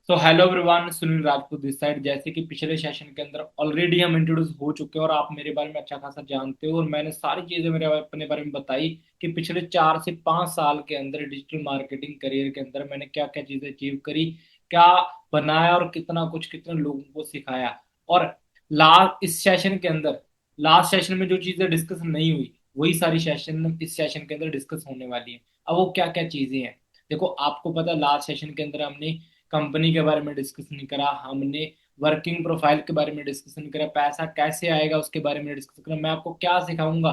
So hello everyone, Sunil Rajput this side. जैसे कि पिछले सेशन के अंदर ऑलरेडी हम इंट्रोड्यूस हो चुके हैं और आप मेरे बारे में अच्छा खासा जानते हो, और मैंने सारी चीजें मेरे अपने बारे में बताई कि पिछले 4 से 5 साल के अंदर डिजिटल मार्केटिंग करियर के अंदर मैंने क्या क्या चीजें अचीव करी, क्या बनाया और कितना कुछ कितने लोगों को सिखाया। और इस सेशन के अंदर लास्ट सेशन में जो चीजें डिस्कस नहीं हुई, वही सारी सेशन इस सेशन के अंदर डिस्कस होने वाली है। अब वो क्या क्या चीजें हैं, देखो आपको पता है लास्ट सेशन के अंदर हमने कंपनी के बारे में डिस्कस नहीं करा, हमने वर्किंग प्रोफाइल के बारे में डिस्कस नहीं करा, पैसा कैसे आएगा उसके बारे में डिस्कस करा, मैं आपको क्या सिखाऊंगा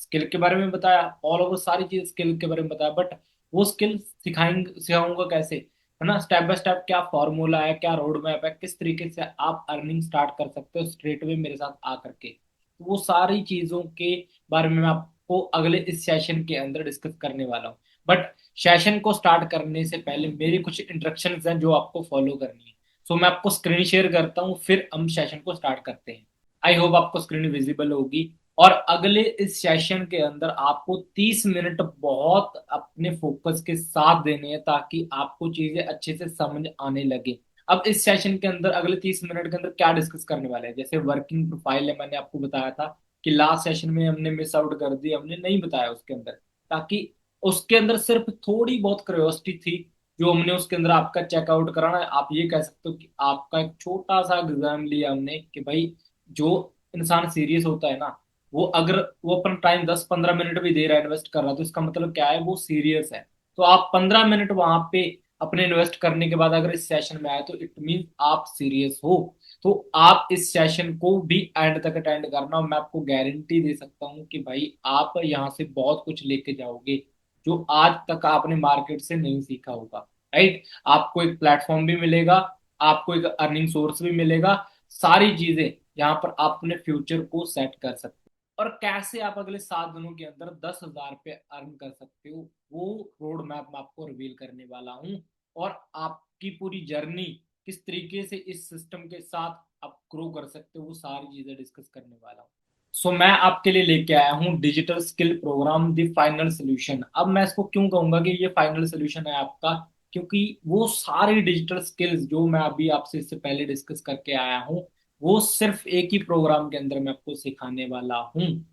स्किल के बारे में बताया, ऑल ओवर सारी चीज स्किल के बारे में बताया। बट वो स्किल सिखाएंगे सिखाऊंगा कैसे, है ना, स्टेप बाय स्टेप क्या फॉर्मूला है, क्या रोड मैप है, किस तरीके से आप अर्निंग स्टार्ट कर सकते हो स्ट्रेट वे मेरे साथ आ करके। तो वो सारी चीजों के बारे में मैं आपको अगले इस सेशन के अंदर डिस्कस करने वाला हूँ। बट सेशन को स्टार्ट करने से पहले मेरी कुछ इंस्ट्रक्शंस हैं जो आपको फॉलो करनी है। सो मैं आपको स्क्रीन शेयर करता हूँ, फिर हम सेशन को स्टार्ट करते हैं। आई होप आपको स्क्रीन विजिबल होगी। और अगले इस सेशन के अंदर आपको 30 मिनट बहुत अपने फोकस के साथ देने हैं ताकि आपको चीजें अच्छे से समझ आने लगे। अब इस सेशन के अंदर अगले 30 मिनट के अंदर क्या डिस्कस करने वाले हैं, जैसे वर्किंग प्रोफाइल है, मैंने आपको बताया था कि लास्ट सेशन में हमने मिस आउट कर दी, हमने नहीं बताया उसके अंदर, ताकि उसके अंदर सिर्फ थोड़ी बहुत क्यूरियोसिटी थी जो हमने उसके अंदर आपका चेकआउट कराना है। आप ये कह सकते हो कि आपका एक छोटा सा एग्जाम लिया हमने कि भाई जो इंसान सीरियस होता है ना, वो अगर वो अपना टाइम 10-15 मिनट भी दे रहा है, इन्वेस्ट कर रहा है, तो इसका मतलब क्या है, वो सीरियस है। तो आप 15 मिनट वहां पे अपने इन्वेस्ट करने के बाद अगर इस सेशन में आए तो इट मीन आप सीरियस हो। तो आप इस सेशन को भी एंड तक अटेंड करना, और मैं आपको गारंटी दे सकता हूँ कि भाई आप यहाँ से बहुत कुछ लेके जाओगे जो आज तक आपने मार्केट से नहीं सीखा होगा। राइट, आपको एक प्लेटफॉर्म भी मिलेगा, आपको एक अर्निंग सोर्स भी मिलेगा, सारी चीजें यहाँ पर आप अपने फ्यूचर को सेट कर सकते हो, और कैसे आप अगले 7 दिनों के अंदर 10,000 रुपये अर्न कर सकते हो, वो रोड मैप मैं आपको रिवील करने वाला हूँ। और आपकी पूरी जर्नी किस तरीके से इस सिस्टम के साथ आप ग्रो कर सकते हो, वो सारी चीजें डिस्कस करने वाला हूँ। सो मैं आपके लिए लेके आया हूँ digital skill program the final solution. अब मैं इसको क्यों कहूंगा कि ये फाइनल सोल्यूशन है आपका, क्योंकि वो सारी डिजिटल स्किल्स जो मैं अभी आपसे इससे पहले डिस्कस करके आया हूँ, वो सिर्फ एक ही प्रोग्राम के अंदर मैं आपको सिखाने वाला हूँ।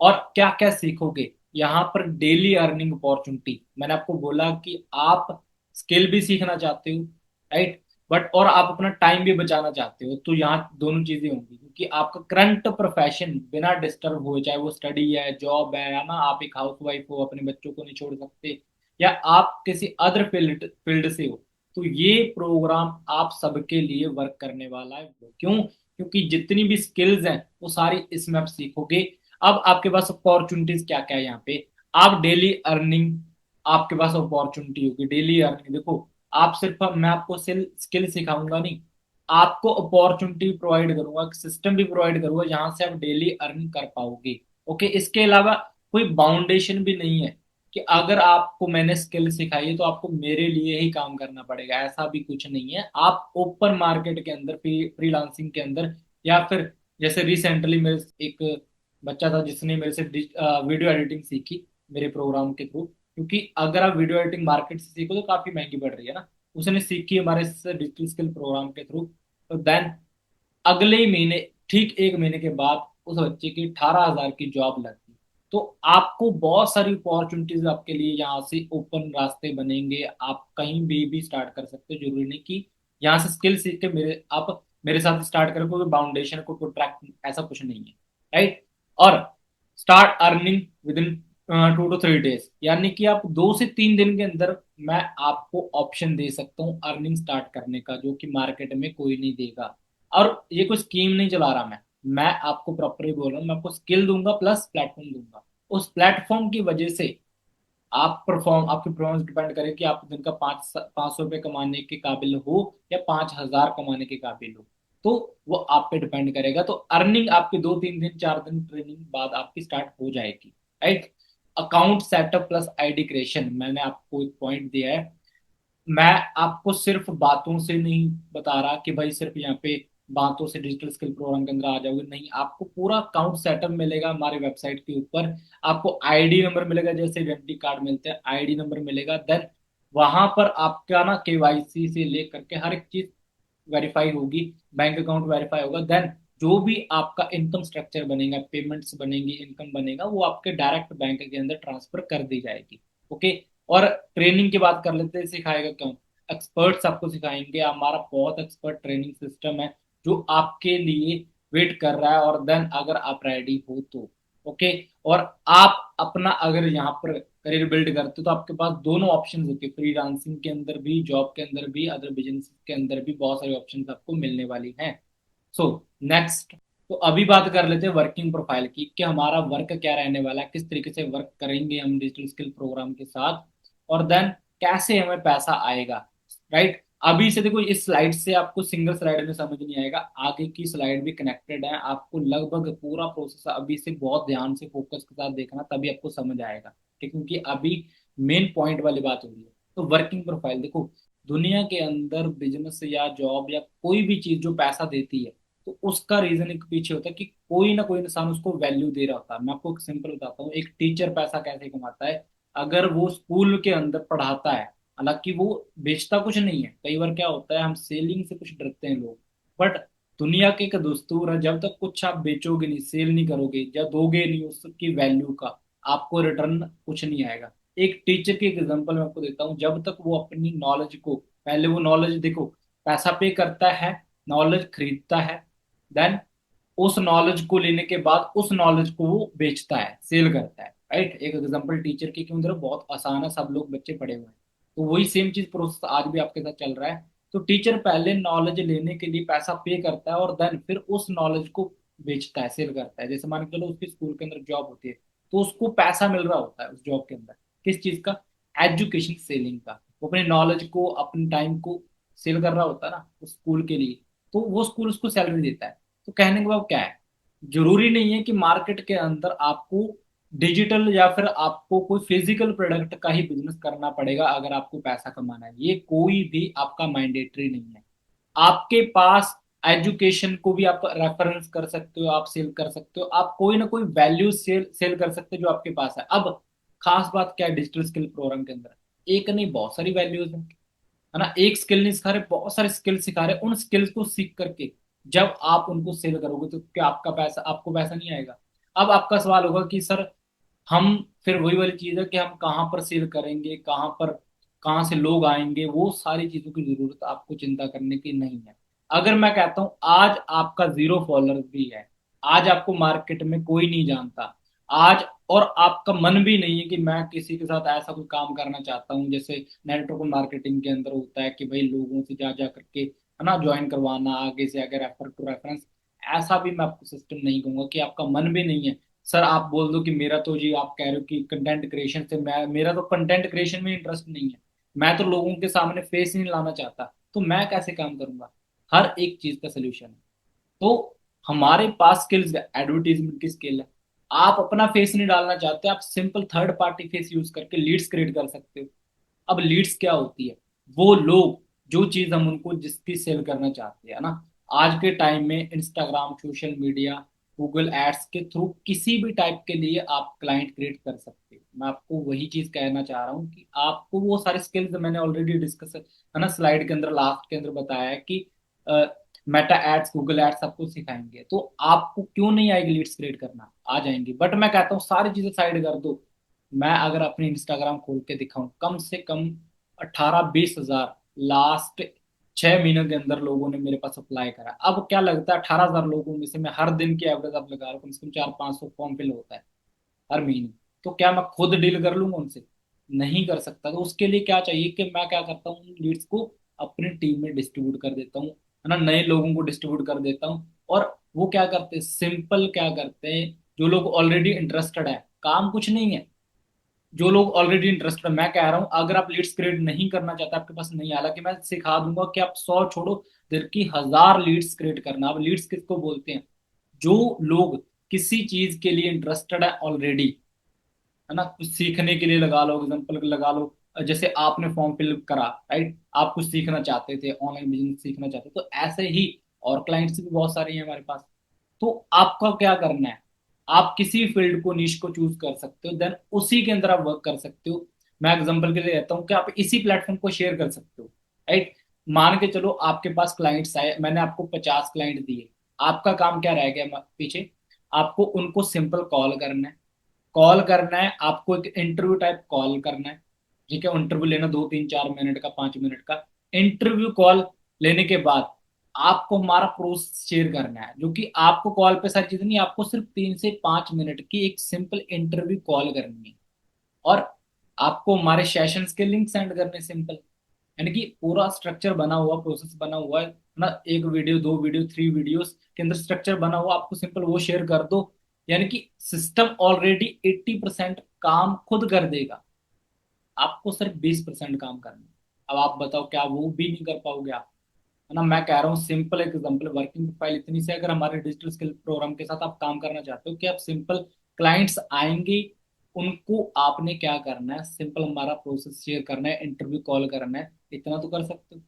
और क्या क्या सीखोगे यहाँ पर, डेली अर्निंग अपॉर्चुनिटी, मैंने आपको बोला कि आप स्किल भी सीखना चाहते हो, राइट, बट और आप अपना टाइम भी बचाना चाहते हो, तो यहाँ दोनों चीजें होंगी, क्योंकि आपका करंट प्रोफेशन बिना डिस्टर्ब हो, चाहे वो स्टडी है, जॉब है ना, आप एक हाउस वाइफ हो, अपने बच्चों को नहीं छोड़ सकते, या आप किसी अदर फील्ड फील्ड से हो, तो ये प्रोग्राम आप सबके लिए वर्क करने वाला है। क्यों? क्योंकि जितनी भी स्किल्स हैं वो सारी इसमें आप सीखोगे। अब आपके पास अपॉर्चुनिटीज क्या क्या है यहाँ पे, आप डेली अर्निंग, आपके पास अपॉर्चुनिटी होगी डेली अर्निंग। देखो, आप सिर्फ मैं आपको स्किल सिखाऊंगा नहीं, आपको अपॉर्चुनिटी प्रोवाइड करूंगा, सिस्टम भी प्रोवाइड करूंगा जहां से आप डेली अर्न कर पाओगे। ओके, इसके अलावा कोई बाउंडेशन भी नहीं है कि अगर आपको मैंने स्किल सिखाई है तो आपको मेरे लिए ही काम करना पड़ेगा, ऐसा भी कुछ नहीं है। आप ओपन मार्केट के अंदर, फ्रीलांसिंग के अंदर, या फिर जैसे रिसेंटली मेरे एक बच्चा था जिसने मेरे से वीडियो एडिटिंग सीखी मेरे प्रोग्राम के थ्रू, क्योंकि अगर आप वीडियो एडिटिंग मार्केट से सीखो तो काफी महंगी पड़ रही है ना, उसने सीखी हमारे डिजिटल स्किल प्रोग्राम के थ्रू। तो देन अगले ही महीने, ठीक 1 महीने के बाद उस बच्चे की 18,000 की जॉब लग गई। तो आपको बहुत सारी अपॉर्चुनिटीज आपके लिए यहाँ से ओपन रास्ते बनेंगे, आप कहीं भी स्टार्ट कर सकते हो, जरूरी नहीं कि यहाँ से स्किल सीख के आप मेरे साथ स्टार्ट करें, कोई बाउंडेशन को ट्रैक, ऐसा कुछ नहीं है। राइट, और start earning with in 2 to 3 days, यानी कि आप 2 से 3 दिन के अंदर मैं आपको ऑप्शन दे सकता हूँ अर्निंग स्टार्ट करने का, जो कि मार्केट में कोई नहीं देगा। और ये कोई स्कीम नहीं चला रहा मैं आपको प्रॉपरली बोल रहा हूँ, मैं आपको स्किल दूंगा प्लस प्लेटफॉर्म दूंगा। उस प्लेटफॉर्म की वजह से आपकी परफॉर्मेंस डिपेंड करे कि आप दिन का 500 रुपये कमाने के काबिल हो या 5,000 कमाने के काबिल हो, तो वो आप पे डिपेंड करेगा। तो अर्निंग आपकी 2-3 दिन 4 दिन ट्रेनिंग बाद आपकी स्टार्ट हो जाएगी। Right, account setup plus ID creation, मैंने आपको एक पॉइंट दिया है। मैं आपको सिर्फ बातों से नहीं बता रहा कि भाई सिर्फ यहाँ पे बातों से डिजिटल स्किल प्रोग्राम के अंदर आ जाओगे, नहीं, आपको पूरा अकाउंट सेटअप मिलेगा हमारे वेबसाइट के ऊपर। आपको आईडी नंबर मिलेगा, जैसे आइडेंटिटी कार्ड मिलते हैं, आईडी नंबर मिलेगा। देन वहां पर आपका ना केवाईसी से लेकर के हर एक चीज वेरीफाई होगी, बैंक अकाउंट वेरीफाई होगा। देन जो भी आपका इनकम स्ट्रक्चर बनेगा, पेमेंट्स बनेंगी, इनकम बनेगा, वो आपके डायरेक्ट बैंक के अंदर ट्रांसफर कर दी जाएगी। ओके। और ट्रेनिंग की बात कर लेते हैं, सिखाएगा क्यों, एक्सपर्ट्स आपको सिखाएंगे, हमारा बहुत एक्सपर्ट ट्रेनिंग सिस्टम है जो आपके लिए वेट कर रहा है। और देन अगर आप रेडी हो तो ओके। और आप अपना अगर यहाँ पर करियर बिल्ड करते हो तो आपके पास दोनों ऑप्शंस होते हैं, फ्रीलांसिंग के अंदर भी, जॉब के अंदर भी, अदर बिजनेस के अंदर भी बहुत सारी ऑप्शंस आपको मिलने वाली हैं। सो नेक्स्ट, तो अभी बात कर लेते हैं वर्किंग प्रोफाइल की, कि हमारा वर्क क्या रहने वाला है, किस तरीके से वर्क करेंगे हम डिजिटल स्किल प्रोग्राम के साथ, और देन कैसे हमें पैसा आएगा। राइट। अभी से देखो, इस स्लाइड से आपको सिंगल स्लाइड में समझ नहीं आएगा, आगे की स्लाइड भी कनेक्टेड है, आपको लगभग पूरा प्रोसेस अभी से बहुत ध्यान से फोकस के साथ देखना, तभी आपको समझ आएगा। ठीक है? क्योंकि अभी मेन पॉइंट वाली बात हो रही है। तो वर्किंग प्रोफाइल देखो, दुनिया के अंदर बिजनेस या जॉब या कोई भी चीज जो पैसा देती है, तो उसका रीजन एक पीछे होता है कि कोई ना कोई इंसान उसको वैल्यू दे रहा होता है। मैं आपको एक सिंपल बताता हूँ, एक टीचर पैसा कैसे कमाता है। अगर वो स्कूल के अंदर पढ़ाता है, हालांकि वो बेचता कुछ नहीं है, कई बार क्या होता है हम सेलिंग से कुछ डरते हैं लोग, बट दुनिया के एक दस्तूर है, जब तक कुछ आप बेचोगे नहीं, सेल नहीं करोगे या दोगे नहीं उसकी वैल्यू का, आपको रिटर्न कुछ नहीं आएगा। एक टीचर की एग्जांपल मैं आपको देता हूँ, जब तक वो अपनी नॉलेज को, पहले वो नॉलेज देखो, पैसा पे करता है, नॉलेज खरीदता है, देन उस नॉलेज को लेने के बाद उस नॉलेज को वो बेचता है, सेल करता है। राइट। एक एग्जांपल टीचर की क्यों दे रहा हूं? बहुत आसान है, सब लोग बच्चे पढ़े हुए हैं। तो वही सेम चीज प्रोसेस आज भी आपके साथ चल रहा है। तो टीचर पहले नॉलेज लेने के लिए पैसा पे करता है, और देन फिर उस नॉलेज को बेचता है, सेल करता है। जैसे मान के चलो उसकी स्कूल के अंदर जॉब होती है, तो उसको पैसा मिल रहा होता है उस जॉब के अंदर, किस चीज का, एजुकेशन सेलिंग का। वो अपने नॉलेज को, अपने टाइम को सेल कर रहा होता है ना उस स्कूल के लिए, तो वो स्कूल उसको सैलरी देता है। तो कहने का भाव क्या है, जरूरी नहीं है कि मार्केट के अंदर आपको डिजिटल या फिर आपको कोई फिजिकल प्रोडक्ट का ही बिजनेस करना पड़ेगा अगर आपको पैसा कमाना है, ये कोई भी आपका मैंडेटरी नहीं है। आपके पास एजुकेशन को भी आप रेफरेंस कर सकते हो, आप सेल कर सकते हो, आप कोई ना कोई वैल्यू सेल सेल कर सकते हो जो आपके पास है। अब खास बात क्या है डिजिटल स्किल प्रोग्राम के अंदर, एक नहीं बहुत सारी वैल्यूज है ना, एक स्किल नहीं सिखा रहे, बहुत सारे स्किल सिखा रहे। उन स्किल्स को सीख करके जब आप उनको सेल करोगे तो क्या आपका पैसा, आपको पैसा नहीं आएगा। अब आपका सवाल होगा कि सर, हम फिर वही वाली चीज है कि हम कहाँ पर सेल करेंगे, कहाँ पर, कहाँ से लोग आएंगे, वो सारी चीजों की जरूरत आपको चिंता करने की नहीं है। अगर मैं कहता हूँ आज आपका 0 फॉलोअर्स भी है, आज आपको मार्केट में कोई नहीं जानता, आज, और आपका मन भी नहीं है कि मैं किसी के साथ ऐसा कोई काम करना चाहता हूँ, जैसे नेटवर्क मार्केटिंग के अंदर होता है कि भाई लोगों से जा जा करके, है ना, ज्वाइन करवाना, आगे से आगे रेफर टू रेफरेंस, ऐसा भी मैं आपको सिस्टम नहीं कहूंगा कि आपका मन भी नहीं है। सर आप बोल दो कि मेरा तो जी, आप कह रहे हो कि कंटेंट क्रिएशन से, मैं, मेरा तो कंटेंट क्रिएशन में इंटरेस्ट नहीं है, मैं तो लोगों के सामने फेस नहीं लाना चाहता, तो मैं कैसे काम करूंगा। हर एक चीज का सोल्यूशन है। तो हमारे पास स्किल्स है, एडवर्टीजमेंट की स्किल है। आप अपना फेस नहीं डालना चाहते, आप simple third party face use करके लीड्स क्रिएट कर सकते हो। अब लीड्स क्या होती है, वो लोग जो चीज हम उनको जिसकी सेल करना चाहते हैं ना, आज के टाइम में Instagram, social media, Google ads के थ्रू किसी भी टाइप के लिए आप क्लाइंट क्रिएट कर सकते हो। मैं आपको वही चीज कहना चाह रहा हूँ कि आपको वो सारे स्किल्स मैंने ऑलरेडी डिस्कस, है ना, स्लाइड के अंदर, लास्ट के अंदर बताया है कि मेटा एड्स, गूगल एड्स सबको सिखाएंगे, तो आपको क्यों नहीं आएगी लीड्स क्रिएट करना, आ जाएंगी। बट मैं कहता हूँ सारी चीजें साइड कर दो, मैं अगर अपनी इंस्टाग्राम खोल के दिखाऊं, कम से कम 18-20 हजार लास्ट 6 महीनों के अंदर लोगों ने मेरे पास अप्लाई करा। अब क्या लगता है, 18 हजार लोगों में से मैं हर दिन की एवरेज आप लगा रहा हूं, कम से कम 400-500 फॉर्म फिल होता है हर महीने। तो क्या मैं खुद डील कर लूंगा उनसे? नहीं कर सकता। तो उसके लिए क्या चाहिए कि मैं क्या करता हूँ, लीड्स को अपनी टीम में डिस्ट्रीब्यूट कर देता हूँ, है ना, नए लोगों को डिस्ट्रीब्यूट कर देता हूँ। और वो क्या करते हैं, सिंपल क्या करते हैं, जो लोग ऑलरेडी इंटरेस्टेड है, काम कुछ नहीं है, जो लोग ऑलरेडी इंटरेस्टेड, मैं कह रहा हूं अगर आप लीड्स क्रिएट नहीं करना चाहते, आपके पास नहीं, हालांकि मैं सिखा दूंगा कि आप 100 छोड़ो, दिल की 1000 लीड्स क्रिएट करना। अब लीड्स किसको बोलते हैं, जो लोग किसी चीज के लिए इंटरेस्टेड है ऑलरेडी, है ना, कुछ सीखने के लिए लगा लो, एग्जाम्पल लगा लो, जैसे आपने फॉर्म फिल करा, राइट, आप कुछ सीखना चाहते थे, ऑनलाइन बिजनेस सीखना चाहते थे, तो ऐसे ही और क्लाइंट्स भी बहुत सारे हैं हमारे पास। तो आपका क्या करना है, आप किसी फील्ड को, निश को चूज कर सकते हो, देन उसी के अंदर आप वर्क कर सकते हो। मैं एग्जांपल के लिए कहता हूँ कि आप इसी प्लेटफॉर्म को शेयर कर सकते हो, राइट। मान के चलो आपके पास क्लाइंट्स आए, मैंने आपको 50 क्लाइंट दिए, आपका काम क्या रह गया पीछे? आपको उनको सिंपल कॉल करना है। कॉल करना है आपको, एक इंटरव्यू टाइप कॉल करना है। ठीक है, इंटरव्यू लेना 2 3 4 मिनट का, 5 मिनट का इंटरव्यू कॉल लेने के बाद आपको हमारा प्रोसेस शेयर करना है, जो कि आपको कॉल पे सारी चीजें नहीं, आपको सिर्फ 3 से 5 मिनट की एक सिंपल इंटरव्यू कॉल करनी है। और आपको हमारे सेशंस के लिंक सेंड करने, सिंपल। यानी कि पूरा स्ट्रक्चर बना हुआ, प्रोसेस बना हुआ है ना, एक वीडियो, 2 वीडियो, 3 वीडियोस के अंदर स्ट्रक्चर बना हुआ, आपको सिंपल वो शेयर कर दो। यानी कि सिस्टम ऑलरेडी 80% काम खुद कर देगा, आपको सिर्फ 20% काम करना है। अब आप बताओ, क्या वो भी नहीं कर पाओगे आप? है ना, मैं कह रहा हूँ सिंपल एग्जांपल, वर्किंग प्रोफाइल इतनी से, अगर हमारे डिजिटल स्किल प्रोग्राम के साथ आप काम करना चाहते हो कि आप सिंपल, क्लाइंट्स आएंगे, उनको आपने क्या करना है, सिंपल हमारा प्रोसेस शेयर करना है, इंटरव्यू कॉल करना है, इतना तो कर सकते हो।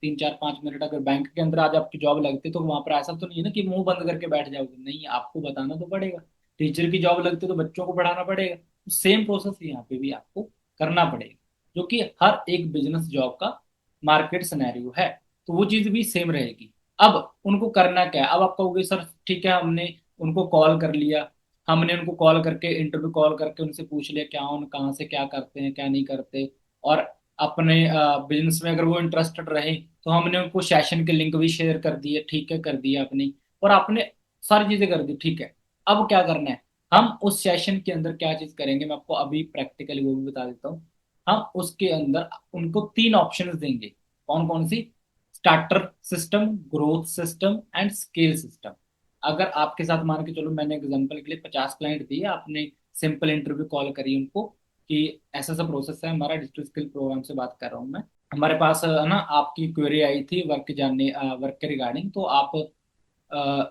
3 4 5 मिनट, अगर बैंक के अंदर आज आपकी जॉब लगती तो वहां पर ऐसा तो नहीं है ना कि मुंह बंद करके बैठ जाओगे, नहीं, आपको बताना तो पड़ेगा। टीचर की जॉब लगती तो बच्चों को पढ़ाना पड़ेगा, सेम प्रोसेस यहाँ पे भी आपको करना पड़ेगा, जो कि हर एक बिजनेस जॉब का मार्केट सिनेरियो है। तो वो चीज भी सेम रहेगी। अब उनको करना क्या है? अब आप कहोगे सर ठीक है, हमने उनको कॉल कर लिया, हमने उनको कॉल करके, इंटरव्यू कॉल करके उनसे पूछ लिया क्या उन कहाँ से क्या करते हैं, क्या नहीं करते, और अपने बिजनेस में अगर वो इंटरेस्टेड रहे तो हमने उनको सेशन के लिंक भी शेयर कर दिए, ठीक है, कर दिया अपनी, और आपने सारी चीजें कर दी, ठीक है। अब क्या करना है? हम उस सेशन के अंदर क्या चीज करेंगे, मैं आपको अभी प्रैक्टिकली वो भी बता देता हूँ। हम उसके अंदर उनको 3 ऑप्शंस देंगे। कौन कौन सी? Starter system, growth system and scale system. अगर आपके साथ मान के चलो, मैंने एग्जांपल के लिए 50 क्लाइंट दिए, आपने सिंपल इंटरव्यू कॉल करी उनको कि ऐसा सा प्रोसेस है हमारा, डिजिटल स्किल प्रोग्राम से बात कर रहा हूँ मैं, हमारे पास है ना, आपकी क्वेरी आई थी वर्क जानने, वर्क के रिगार्डिंग, तो आप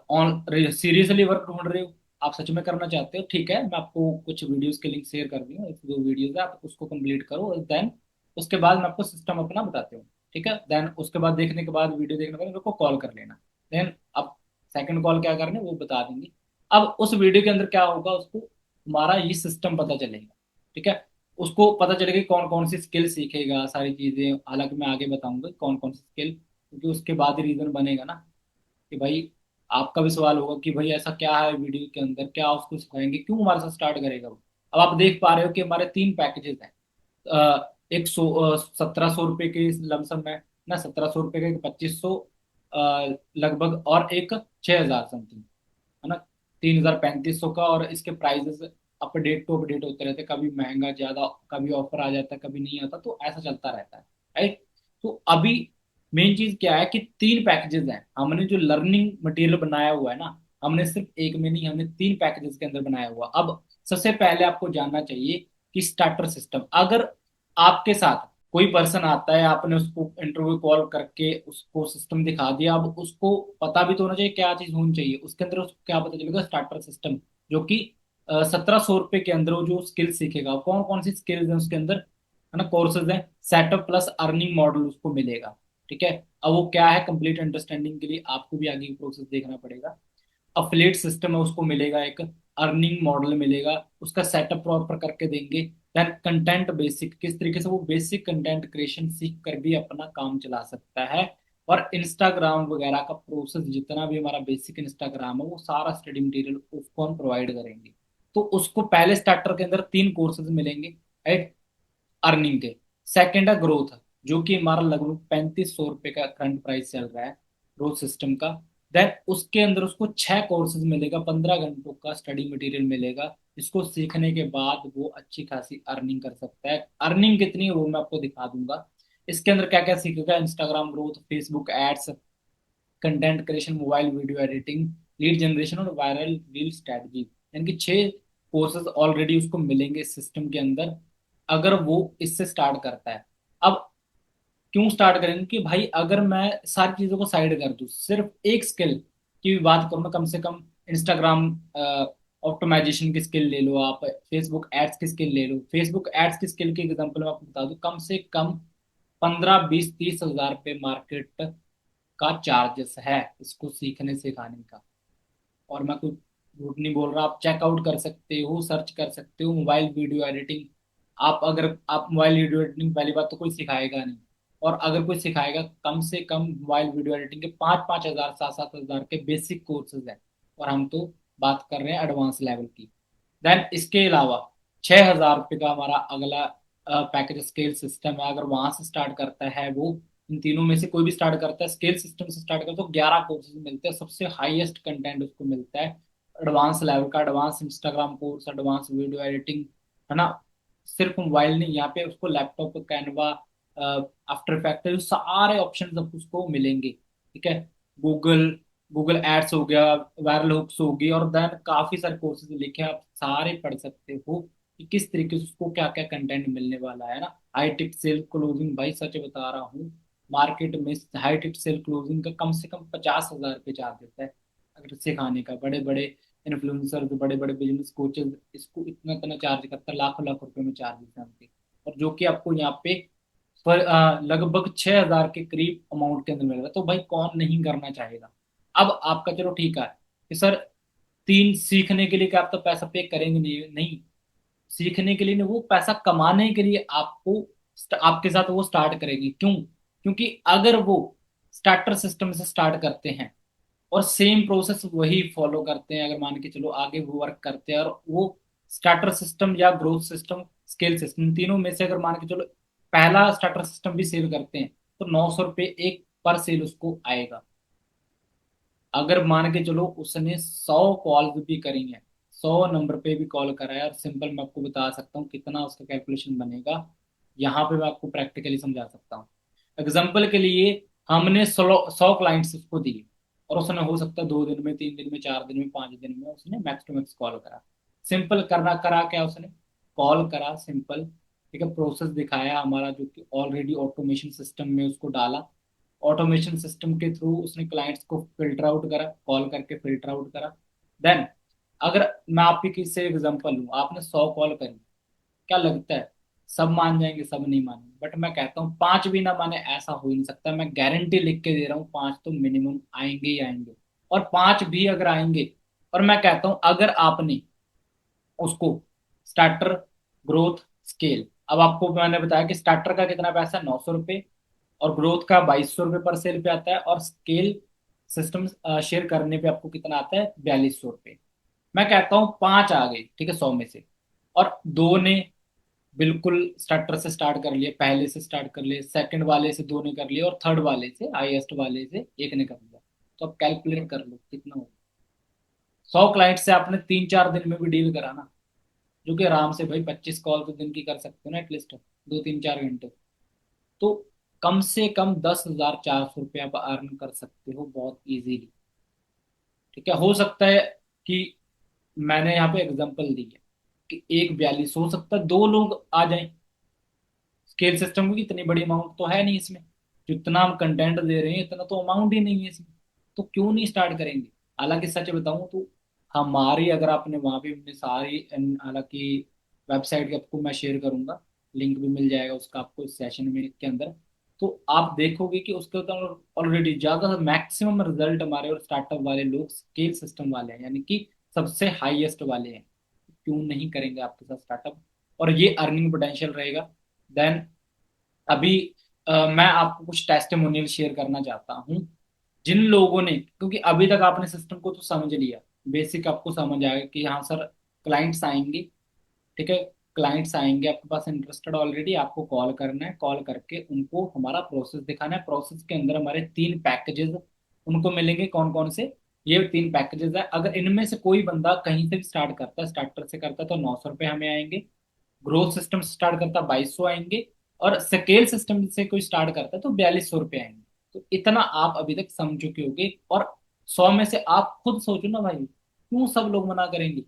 ऑन सीरियसली वर्क ढूंढ रहे हो, आप सच में करना चाहते हो, ठीक है, मैं आपको कुछ वीडियोस के लिंक शेयर कर दूंगा, 1 2 वीडियोस है, आप उसको कंप्लीट करो, देन उसके बाद मैं आपको सिस्टम अपना बताते हो। ठीक है, देन उसके बाद देखने के बाद, वीडियो देखने के बाद मेरे को कॉल कर लेना। देन अब सेकंड कॉल क्या करना है वो बता देंगे। अब उस वीडियो के अंदर क्या होगा, उसको हमारा ये सिस्टम पता चलेगा। ठीक है, उसको पता चलेगा कि कौन कौन सी स्किल सीखेगा, सारी चीजें, हालांकि मैं आगे बताऊंगा कौन कौन सी स्किल, क्योंकि उसके बाद ही रीजन बनेगा ना कि भाई, आपका भी सवाल होगा कि भाई ऐसा क्या है वीडियो के अंदर, क्या उसको सिखाएंगे, क्यों हमारे साथ स्टार्ट करेगा वो। अब आप देख पा रहे हो कि हमारे 3 पैकेजेस हैं। एक 1700 रुपये के लमसम है ना, 1700 रुपये का, एक 2500 लगभग, और एक 6000 समथिंग, है ना, 3000 3500 का, और इसके प्राइजेस अपडेट टू अपडेट होते रहते हैं, कभी महंगा ज्यादा, कभी ऑफर आ जाता है, कभी नहीं आता, तो ऐसा चलता रहता है, राइट। तो अभी मेन चीज क्या है कि 3 पैकेजेस हैं, हमने जो लर्निंग मटेरियल बनाया हुआ है ना, हमने सिर्फ एक में नहीं, हमने 3 पैकेजेस के अंदर बनाया हुआ। अब सबसे पहले आपको जानना चाहिए कि स्टार्टर सिस्टम, अगर आपके साथ कोई पर्सन आता है, आपने उसको इंटरव्यू कॉल करके उसको सिस्टम दिखा दिया, अब उसको पता भी तो होना चाहिए क्या चीज होनी चाहिए उसके अंदर, उसको क्या पता चलेगा, स्टार्टर सिस्टम, जो कि 1700 रुपये के अंदर वो जो स्किल सीखेगा, कौन कौन सी स्किल्स हैं उसके अंदर, है ना, कोर्सेज हैं, सेटअप प्लस अर्निंग मॉडल उसको मिलेगा। ठीक है, अब वो क्या है, कंप्लीट अंडरस्टैंडिंग के लिए आपको भी आगे की प्रोसेस देखना पड़ेगा। अफिलिएट सिस्टम है उसको मिलेगा, एक अर्निंग मॉडल मिलेगा, उसका सेटअप प्रॉपर करके देंगे। देन कंटेंट बेसिक, किस तरीके से वो बेसिक कंटेंट क्रिएशन सीख कर भी अपना काम चला सकता है। और इंस्टाग्राम वगैरह का प्रोसेस, जितना भी हमारा बेसिक इंस्टाग्राम है, वो सारा स्टडी मटेरियल उसको हम प्रोवाइड करेंगे। तो उसको पहले स्टार्टर के अंदर 3 कोर्सेज मिलेंगे, राइट, अर्निंग के। सेकंड है ग्रोथ, जो कि हमारा लगभग 3500 रुपये का करंट प्राइस चल रहा है ग्रोथ सिस्टम का। देन उसके अंदर उसको 6 कोर्सेज मिलेगा, 15 घंटों का स्टडी मटेरियल मिलेगा। इसको सीखने के बाद वो अच्छी खासी अर्निंग कर सकता है। अर्निंग कितनी है वो मैं आपको दिखा दूंगा। इसके अंदर क्या क्या सीखेगा, Instagram growth, Facebook ads, content creation, mobile video editing, lead generation और वायरल रील स्ट्रेटजी। यानी कि 6 कोर्सेज ऑलरेडी उसको मिलेंगे इस सिस्टम के अंदर, अगर वो इससे स्टार्ट करता है। अब क्यों स्टार्ट करेंगे कि भाई, अगर मैं सारी चीजों को साइड कर दूं, सिर्फ एक स्किल की भी बात करूं मैं, कम से कम इंस्टाग्राम ऑप्टिमाइजेशन की स्किल ले लो, आप फेसबुक एड्स की स्किल ले लो। फेसबुक एड्स की स्किल की एग्जांपल मैं आपको बता दूं, कम से कम 15 20 30 हजार रुपये मार्केट का चार्जेस है इसको सीखने सिखाने का। और मैं कुछ झूठ नहीं बोल रहा, आप चेकआउट कर सकते हो, सर्च कर सकते हो, मोबाइल वीडियो एडिटिंग आप अगर आप मोबाइल वीडियो एडिटिंग, पहली बात तो कोई सिखाएगा नहीं, और अगर कोई सिखाएगा, कम से कम मोबाइल वीडियो एडिटिंग के 5-5 हजार 7-7 हजार के बेसिक कोर्सेज हैं, और हम तो बात कर रहे हैं एडवांस लेवल की। देन इसके अलावा 6,000 रुपये का हमारा अगला पैकेज स्केल सिस्टम है। अगर वहां से स्टार्ट करता है वो, इन तीनों में से कोई भी स्टार्ट करता है, स्केल सिस्टम से स्टार्ट करता है, तो 11 कोर्सेज मिलते हैं, सबसे हाईएस्ट कंटेंट उसको मिलता है एडवांस लेवल का। Advance Instagram course, advance video editing, है ना। सिर्फ मोबाइल नहीं, यहाँ पे उसको लैपटॉप, कैनवा, आफ्टर इफेक्ट, सारे ऑप्शन अब उसको मिलेंगे। ठीक है। गूगल गूगल एड्स हो गया, वायरल हुक्स होगी, और देन काफी सारे कोर्सेज लिखे हैं, आप सारे पढ़ सकते हो कि किस तरीके से उसको क्या क्या कंटेंट मिलने वाला है ना। हाई टिक सेल क्लोजिंग, भाई सच बता रहा हूँ, मार्केट में हाई टिक सेल क्लोजिंग का कम से कम 50,000 रुपये चार्ज देता है अगर सिखाने का। बड़े बड़े इन्फ्लुएंसर, जो बड़े बड़े बिजनेस कोचेस, इसको इतना इतना चार्ज करता है, लाखों लाख रुपए में चार्ज देते हैं उनके। और जो कि आपको यहाँ पे पर लगभग 6,000 के करीब अमाउंट के अंदर मिलेगा, तो भाई कौन नहीं करना चाहेगा। अब आपका चलो ठीक है कि सर, तीन सीखने के लिए क्या आप तो पैसा पे करेंगे? नहीं नहीं, सीखने के लिए नहीं, वो पैसा कमाने के लिए आपको आपके साथ वो स्टार्ट करेगी। क्यों? क्योंकि अगर वो स्टार्टर सिस्टम से स्टार्ट करते हैं और सेम प्रोसेस वही फॉलो करते हैं, अगर मान के चलो आगे वो वर्क करते हैं, और वो स्टार्टर सिस्टम या ग्रोथ सिस्टम, स्केल सिस्टम, तीनों में से अगर मान के चलो पहला स्टार्टर सिस्टम भी सेल करते हैं, तो 900 रुपये एक पर सेल उसको आएगा। अगर मान के चलो उसने 100 कॉल भी करी है, 100 नंबर पे भी कॉल करा है, और सिंपल मैं आपको बता सकता हूँ कितना उसका कैलकुलेशन बनेगा। यहाँ पे मैं आपको प्रैक्टिकली समझा सकता हूँ। एग्जाम्पल के लिए, हमने 100 क्लाइंट्स उसको दिए, और उसने हो सकता है 2 दिन में, 3 दिन में, 4 दिन में, 5 दिन में उसने मैक्स टू मैक्स कॉल करा। सिंपल करना करा क्या उसने, कॉल करा सिंपल, ठीक है, प्रोसेस दिखाया हमारा जो कि ऑलरेडी ऑटोमेशन सिस्टम में उसको डाला। ऑटोमेशन सिस्टम के थ्रू उसने क्लाइंट्स को फिल्टर आउट करा, कॉल करके फिल्टर आउट करा। देन अगर मैं आपकी से एग्जांपल लूँ, आपने 100 कॉल करी, क्या लगता है सब मान जाएंगे? सब नहीं मानेंगे, बट मैं कहता हूँ पांच भी ना माने, ऐसा हो ही नहीं सकता। मैं गारंटी लिख के दे रहा हूँ, पांच तो मिनिमम आएंगे ही आएंगे। और पांच भी अगर आएंगे, और मैं कहता हूँ अगर आपने उसको स्टार्टर, ग्रोथ, स्केल, अब आपको मैंने बताया कि स्टार्टर का कितना पैसा है, 900 रुपये, और ग्रोथ का 2200 रुपये पर सेल पे आता है, और स्केल सिस्टम शेयर करने पे आपको कितना आता है, 4200 रुपये। मैं कहता हूँ पांच आ गए, ठीक है, 100 में से, और दो ने बिल्कुल स्टार्टर से स्टार्ट कर लिए, पहले से स्टार्ट कर लिए, सेकंड वाले से दो ने कर लिए, और थर्ड वाले से, हाईएस्ट वाले से एक ने कर लिया। तो आप कैलकुलेट कर लो कितना हो। 100 क्लाइंट से आपने 3-4 दिन में भी डील करा ना, जो कि आराम से भाई 25 कॉल तो दिन की कर सकते हो ना, एटलीस्ट 2-3-4 घंटे। तो कम से कम 10,400 रुपये आप अर्न कर सकते हो बहुत इजीली। ठीक है, हो सकता है कि मैंने यहाँ पे एग्जांपल दी है कि एक 42, हो सकता है दो लोग आ जाएं। स्केल सिस्टम की इतनी बड़ी अमाउंट तो है नहीं इसमें, जितना हम कंटेंट दे रहे हैं इतना तो अमाउंट ही नहीं है इसमें, तो क्यों नहीं स्टार्ट करेंगे। हालांकि सच बताऊं तो हमारी, अगर आपने वहां पे अपनी सारी, हालांकि वेबसाइट के आपको मैं शेयर करूंगा, लिंक भी मिल जाएगा उसका आपको इस सेशन में के अंदर, तो आप देखोगे कि उसके अंदर ऑलरेडी ज्यादा मैक्सिमम रिजल्ट हमारे और स्टार्टअप वाले लोग स्केल सिस्टम वाले हैं, यानी कि सबसे हाईएस्ट वाले हैं। क्यों नहीं करेंगे आपके साथ स्टार्टअप, और ये अर्निंग पोटेंशियल रहेगा। देन अभी मैं आपको कुछ टेस्टिमोनियल शेयर करना चाहता हूँ, जिन लोगों ने, क्योंकि अभी तक आपने सिस्टम को तो समझ लिया, बेसिक आपको समझ आएगा कि हाँ सर, क्लाइंट्स आएंगे, ठीक है, क्लाइंट्स आएंगे आपके पास इंटरेस्टेड, ऑलरेडी आपको कॉल करना है, कॉल करके उनको हमारा प्रोसेस दिखाना है। प्रोसेस के अंदर हमारे 3 पैकेजेस उनको मिलेंगे। कौन कौन से? ये 3 पैकेजेस है। अगर इनमें से कोई बंदा कहीं से भी स्टार्ट करता है, स्टार्टर से करता है, तो 900 रुपये हमें आएंगे। ग्रोथ सिस्टम से स्टार्ट करता है, 2200 आएंगे। और स्केल सिस्टम से कोई स्टार्ट करता है तो 4200 रुपये आएंगे। तो इतना आप अभी तक समझ चुके होगे। और 100 में से आप खुद सोचो ना भाई, क्यों सब लोग मना करेंगे।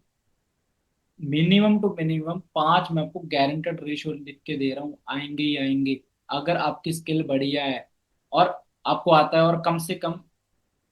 मिनिमम टू मिनिमम पांच मैं आपको गारंटेड रेशियो लिख के दे रहा हूँ, आएंगे ही आएंगे। अगर आपकी स्किल बढ़िया है और आपको आता है, और कम से कम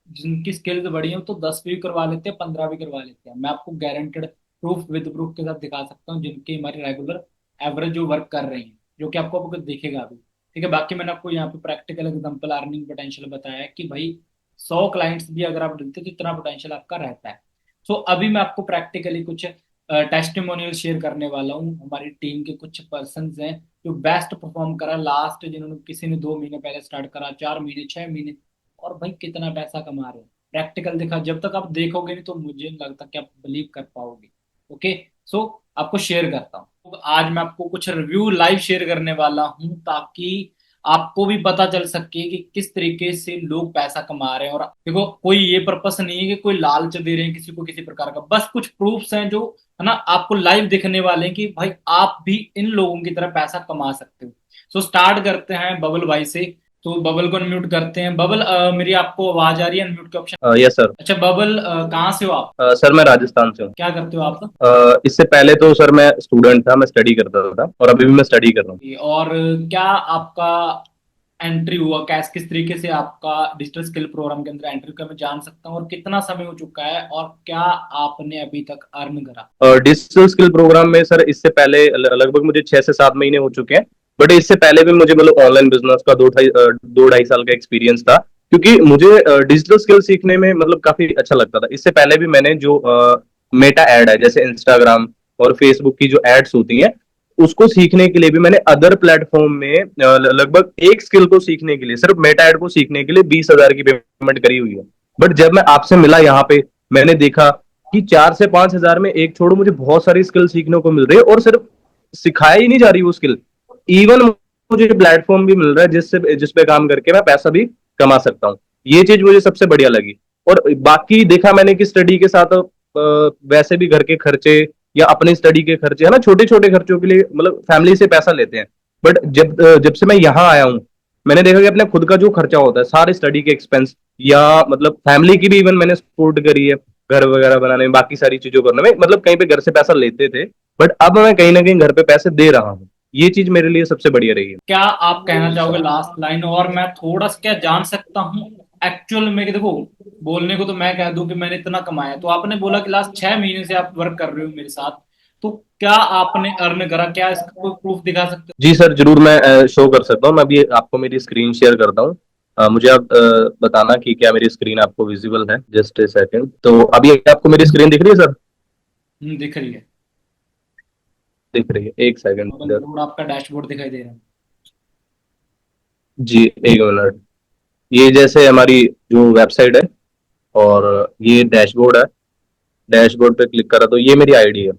जिनकी स्किल्स बढ़िया है तो 10 भी करवा लेते हैं, 15 भी करवा लेते हैं। मैं आपको गारंटेड प्रूफ विद प्रूफ के साथ दिखा सकता हूँ, जिनकी हमारी रेगुलर एवरेज जो वर्क कर रही है, जो कि आपको कुछ दिखेगा अभी। ठीक है, बाकी मैंने आपको यहाँ पे प्रैक्टिकल एग्जांपल अर्निंग पोटेंशियल बताया है कि भाई 100 क्लाइंट्स भी अगर आप लेते तो इतना पोटेंशियल आपका रहता है। सो अभी मैं आपको प्रैक्टिकली कुछ टेस्टिमोनियल शेयर करने वाला हूँ। हमारी टीम के कुछ पर्सन्स हैं जो बेस्ट परफॉर्म करा लास्ट, जिन्होंने किसी ने 2 महीने पहले स्टार्ट करा, 4 महीने, 6 महीने, और भाई कितना पैसा कमा रहे हैं। प्रैक्टिकल दिखा, जब तक आप देखोगे नहीं तो मुझे नहीं लगता कि आप बिलीव कर पाओगे। ओके, सो आपको शेयर करता हूँ। तो आज मैं आपको कुछ रिव्यू लाइव शेयर करने वाला हूँ, ताकि आपको भी पता चल सके कि किस तरीके से लोग पैसा कमा रहे हैं। और देखो, कोई ये पर्पस नहीं है कि कोई लालच दे रहे हैं किसी को किसी प्रकार का, बस कुछ प्रूफ्स हैं जो है ना आपको लाइव दिखने वाले हैं कि भाई आप भी इन लोगों की तरह पैसा कमा सकते हो। सो स्टार्ट करते हैं बबल भाई से। तो बबल को अनम्यूट करते हैं। बबल, मेरी आपको आवाज आ रही है? अनम्यूट के ऑप्शन। Yes sir. अच्छा बबल, कहाँ से हो आप? सर मैं राजस्थान से हूँ। क्या करते हो आप? इससे पहले तो सर मैं स्टूडेंट था, मैं स्टडी करता था और अभी भी मैं स्टडी कर रहा हूँ। और क्या आपका एंट्री हुआ, कैस किस तरीके से आपका डिजिटल स्किल प्रोग्राम के अंदर एंट्री का मैं जान सकता हूँ? और कितना समय हो चुका है और क्या आपने अभी तक अर्न करा? डिजिटल स्किल प्रोग्राम में सर इससे पहले लगभग मुझे 6 से 7 महीने हो चुके हैं। बट इससे पहले भी मुझे मतलब ऑनलाइन बिजनेस का 2 ढाई साल का एक्सपीरियंस था, क्योंकि मुझे डिजिटल स्किल सीखने में मतलब काफी अच्छा लगता था। इससे पहले भी मैंने जो मेटा एड है, जैसे इंस्टाग्राम और फेसबुक की जो एड्स होती हैं, उसको सीखने के लिए भी मैंने अदर प्लेटफॉर्म में लगभग एक स्किल को सीखने के लिए, सिर्फ मेटा एड को सीखने के लिए 20,000 की पेमेंट करी हुई है। बट जब मैं आपसे मिला यहाँ पे, मैंने देखा कि 4 से 5 हजार में, एक छोड़ो, मुझे बहुत सारी स्किल सीखने को मिल रही है और सिर्फ सिखाया ही नहीं जा रही वो स्किल, इवन मुझे प्लेटफॉर्म भी मिल रहा है जिससे जिस पे काम करके मैं पैसा भी कमा सकता हूँ। ये चीज मुझे सबसे बढ़िया लगी। और बाकी देखा मैंने कि स्टडी के साथ वैसे भी घर के खर्चे या अपनी स्टडी के खर्चे, है ना, छोटे छोटे खर्चों के लिए मतलब फैमिली से पैसा लेते हैं। बट जब से मैं यहाँ आया हूँ, मैंने देखा कि अपने खुद का जो खर्चा होता है, सारे स्टडी के एक्सपेंस, या मतलब फैमिली की भी इवन मैंने सपोर्ट करी है, घर वगैरह बनाने में, बाकी सारी चीजों करने में। मतलब कहीं पे घर से पैसा लेते थे, बट अब मैं कहीं ना कहीं घर पे पैसे दे रहा हूँ। ये चीज मेरे लिए सबसे बढ़िया रही है। क्या आप कहना चाहोगे लास्ट लाइन? और मैं थोड़ा सा क्या जान सकता हूँ एक्चुअल में कि देखो, बोलने को तो मैं कह दूं कि मैंने इतना कमाया, तो आपने बोला कि लास्ट 6 महीने से आप वर्क कर रहे हो मेरे साथ, तो क्या आपने अर्न करा? क्या इसका कोई प्रूफ दिखा सकते जी सर, जरूर मैं शो कर सकता हूँ। मैं अभी आपको मेरी स्क्रीन शेयर करता हूँ। मुझे आप बताना कि क्या मेरी स्क्रीन आपको विजिबल है। Just a second. तो अभी आपको मेरी स्क्रीन दिख रही है सर? हो? दिख रही है। दिख रही है, एक सेकंड डबल इधर। बोर्ड आपका डैशबोर्ड दिखाई दे रहा है। जी, एक मिनट। ये जैसे हमारी जो वेबसाइट है, और ये डैशबोर्ड है। डैशबोर्ड पे क्लिक करा तो ये मेरी आईडी है।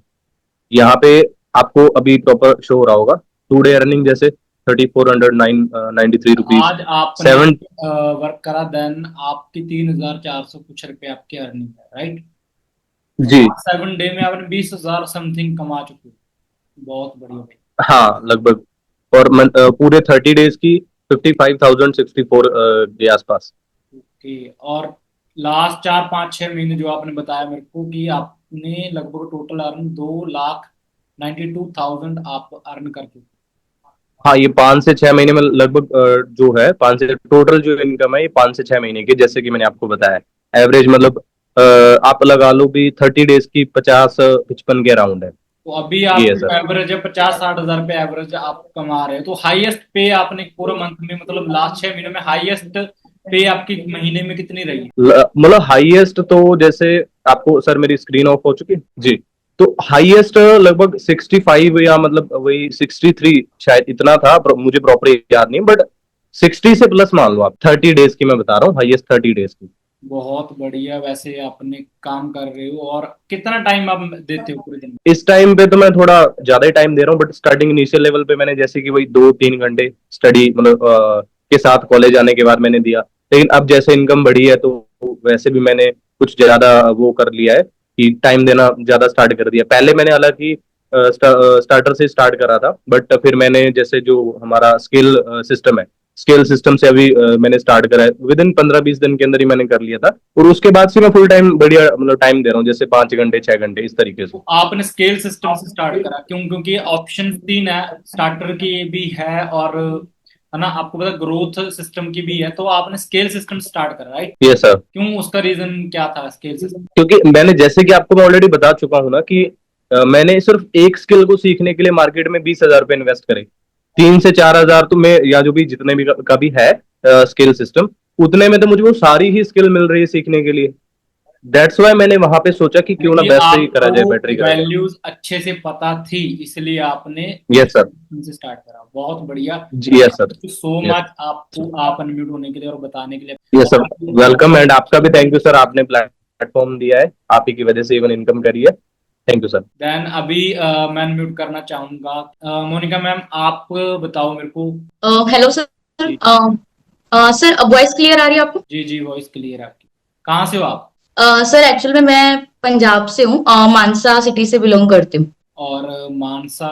यहाँ पे आपको अभी प्रॉपर शो हो रहा होगा। टुडे अर्निंग जैसे 3493 रुपीज। आज आपने सेवन। वर्क करा, देन आपकी 3,400 कुछ रुपए आपकी अर्निंग है, राइट? जी। 7 डे में आपने 20,000 समथिंग कमा चुके हो। बहुत बढ़िया भाई। हाँ, लगभग। और पूरे 30 डेज की 55,064 के आसपास। ओके। और लास्ट 4, 5, 6 महीने जो आपने बताया मेरे को कि आपने लगभग टोटल अर्न 2,92,000 आप अर्न कर चुके हाँ, ये 5 से 6 महीने में लगभग जो है, 5 से टोटल जो इनकम है, ये 5 से 6 महीने की, जैसे कि मैंने आपको बताया। एवरेज मतलब आप लगा लो भी 30 डेज की 50-55 के अराउंड है। हो। तो अभी ये आप है जो सर। एवरेज है 50-60 हजार पे एवरेज आप कमा रहे हो, तो हाईएस्ट पे आपने पूरे मंथ में, मतलब लास्ट 6 महीनों में हाईएस्ट पे आपकी महीने में कितनी रही है? मतलब हाईएस्ट तो जैसे, आपको सर मेरी स्क्रीन ऑफ हो चुकी है जी। तो हाईएस्ट लगभग 65 या मतलब वही 63 शायद, इतना था। मुझे प्रॉपर याद नहीं, बट 60 से प्लस मान लो आप। 30 डेज की मैं बता रहा हूँ, हाईएस्ट 30 डेज की। बहुत बढ़िया। वैसे आपने काम कर रहे हो, और कितना टाइम आप देते हो पूरे दिन में? इस टाइम पे तो मैं थोड़ा ज्यादा ही टाइम दे रहा हूँ, बट स्टार्टिंग इनिशियल लेवल पे मैंने जैसे कि वही 2-3 घंटे स्टडी मतलब के साथ कॉलेज आने के बाद मैंने दिया। लेकिन अब जैसे इनकम बढ़ी है, तो वैसे भी मैंने कुछ ज्यादा वो कर लिया है कि टाइम देना ज्यादा स्टार्ट कर दिया। पहले मैंने हालांकि स्टार्टर से स्टार्ट करा था, बट फिर मैंने जैसे जो हमारा स्किल सिस्टम है, स्केल सिस्टम से अभी मैंने स्टार्ट करा है। विद इन 15-20 दिन के अंदर ही मैंने कर लिया था, और उसके बाद से मैं फुल टाइम बढ़िया मतलब टाइम दे रहा हूँ, जैसे 5 घंटे 6 घंटे इस तरीके से। तो आपने स्केल सिस्टम से स्टार्ट करा क्यों? क्योंकि ऑप्शन 3 है, स्टार्टर की भी है, और है ना, आपको पता ग्रोथ सिस्टम की भी है, तो आपने स्केल सिस्टम स्टार्ट करा, राइट? ये सर, क्यों, उसका रीजन क्या था स्केल सिस्टम? क्योंकि मैंने जैसे कि आपको मैं ऑलरेडी बता चुका हूँ ना कि मैंने सिर्फ एक स्किल को सीखने के लिए मार्केट में 20,000 रुपये इन्वेस्ट करे। 3 से 4 हजार तो मैं, या जो भी जितने भी का भी है स्किल सिस्टम, उतने में तो मुझे वो सारी ही स्किल मिल रही है सीखने के लिए। दैट्स वाई मैंने वहां पे सोचा कि क्यों ना कि बेस्ट ही करा आपको जाए, बेटर ही करा जाए। वैल्यूज अच्छे से पता थी, इसलिए आपने यस सर। से स्टार्ट करा। बहुत बढ़िया। जी yes sir. So yes much आपको, आप अनम्यूट होने के लिए और बताने के लिए। Yes sir. और वेलकम, एंड आपका भी थैंक यू सर, आपने प्लेटफॉर्म दिया है, आप ही की वजह से इवन इनकम करी है। Thank you sir. देन अभी मैं अनम्यूट करना चाहूंगा मोनिका मैम, आप बताओ मेरे को। Hello sir. जी सर वॉइस क्लियर आ रही है आपको? जी जी, वॉइस क्लियर है आपकी। कहाँ से हो आप? सर एक्चुअल में मैं पंजाब से हूँ, मानसा सिटी से बिलोंग करती हूँ। और मानसा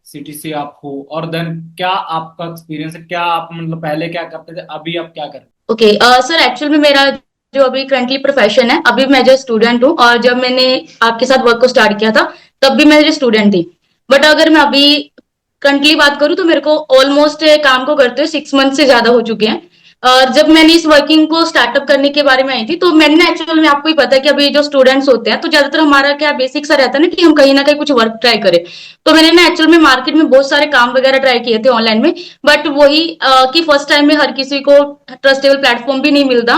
सिटी से आप हो, और देन क्या आपका एक्सपीरियंस है, क्या आप मतलब पहले क्या करते थे, अभी आप क्या कर रहे ओके सर, एक्चुअल में मेरा जो अभी करंटली प्रोफेशन है, अभी मैं जो स्टूडेंट हूँ, और जब मैंने आपके साथ वर्क को स्टार्ट किया था तब भी मैं जो स्टूडेंट थी। बट अगर मैं अभी करंटली बात करूँ तो मेरे को ऑलमोस्ट काम को करते हुए 6 मंथ से ज्यादा हो चुके हैं। और जब मैंने इस वर्किंग को स्टार्टअप करने के बारे में आई थी, तो मैंने एक्चुअल में, आपको ही पता है कि अभी जो स्टूडेंट्स होते हैं तो ज्यादातर हमारा क्या बेसिक सा रहता है ना कि हम कहीं ना कहीं कुछ वर्क ट्राई करें। तो मैंने ना एक्चुअल में मार्केट में बहुत सारे काम वगैरह ट्राई किए थे ऑनलाइन में। बट वही कि फर्स्ट टाइम में हर किसी को ट्रस्टेबल प्लेटफॉर्म भी नहीं मिलता,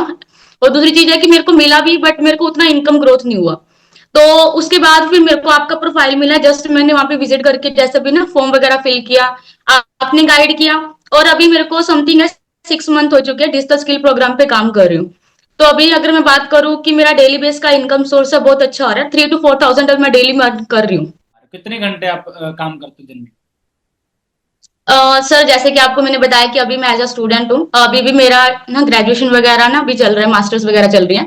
और दूसरी चीज है कि मेरे को मिला भी बट मेरे को उतना इनकम ग्रोथ नहीं हुआ। तो उसके बाद फिर मेरे को आपका प्रोफाइल मिला, जस्ट मैंने वहां पे विजिट करके जैसे भी ना फॉर्म वगैरह फिल किया, आपने गाइड किया, और अभी मेरे को समथिंग है 6 मंथ हो चुके हैं डिजिटल स्किल प्रोग्राम पे काम कर रही हूँ। तो अभी अगर मैं बात करूँ कि मेरा डेली बेस का इनकम सोर्स है, बहुत अच्छा हो रहा है, 3 to 4 thousand मैं डेली में अर्न कर रही हूँ। हो? कितने घंटे आप काम करते हो दिन में? सर जैसे कि आपको मैंने बताया कि अभी मैं एज अ स्टूडेंट हूँ, अभी भी मेरा ना ग्रेजुएशन वगैरह ना अभी चल रहा है, मास्टर्स वगैरह चल रही है।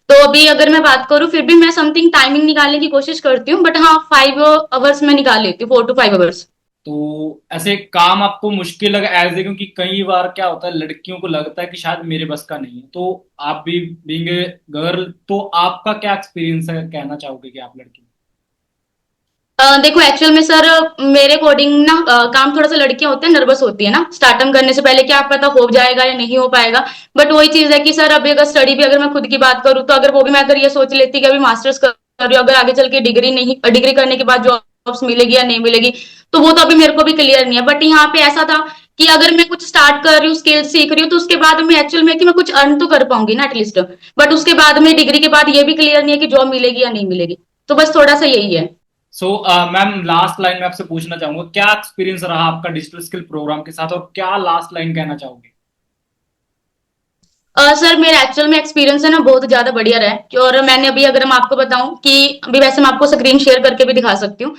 तो अभी अगर मैं बात करूँ फिर भी मैं समथिंग टाइमिंग निकालने की कोशिश करती हूँ, बट हाँ 5 आवर्स में निकाल लेती हूँ, 4 to 5 आवर्स। तो ऐसे काम आपको मुश्किल लगा एज ए, क्योंकि कई बार क्या होता है लड़कियों को लगता है कि शायद मेरे बस का नहीं है, तो आप भी बीइंग ए गर्ल, तो आपका क्या एक्सपीरियंस है, कहना चाहोगे कि आप लड़की? देखो एक्चुअल में सर, मेरे अकॉर्डिंग ना काम थोड़ा सा, लड़कियां होते हैं नर्वस होती है ना स्टार्टअप करने से पहले, क्या पता हो जाएगा या नहीं हो पाएगा। बट वही चीज है कि सर अभी अगर स्टडी भी अगर मैं खुद की बात करूँ तो अगर वो भी मैं अगर ये सोच लेती कि अभी मास्टर्स कर रही हूँ, अगर आगे चल के डिग्री नहीं, डिग्री करने के बाद जॉब्स मिलेगी या नहीं मिलेगी, तो वो तो अभी मेरे को भी क्लियर नहीं है। बट यहाँ पे ऐसा था कि अगर मैं कुछ स्टार्ट कर रही हूँ, स्किल सीख रही हूँ, तो उसके बाद में एक्चुअल में कि मैं कुछ अर्न तो कर पाऊंगी ना एटलीस्ट। बट उसके बाद में डिग्री के बाद ये भी क्लियर नहीं है कि जॉब मिलेगी या नहीं मिलेगी। तो बस थोड़ा सा यही है। सो मैम, लास्ट लाइन में आपसे पूछना चाहूंगा, क्या एक्सपीरियंस रहा आपका डिजिटल स्किल प्रोग्राम के साथ, और क्या लास्ट लाइन कहना चाहोगे? सर मेरा एक्चुअल में एक्सपीरियंस है ना बहुत ज्यादा बढ़िया रहा है, और मैंने अभी अगर मैं आपको बताऊं कि अभी वैसे मैं आपको स्क्रीन शेयर करके भी दिखा सकती हूँ।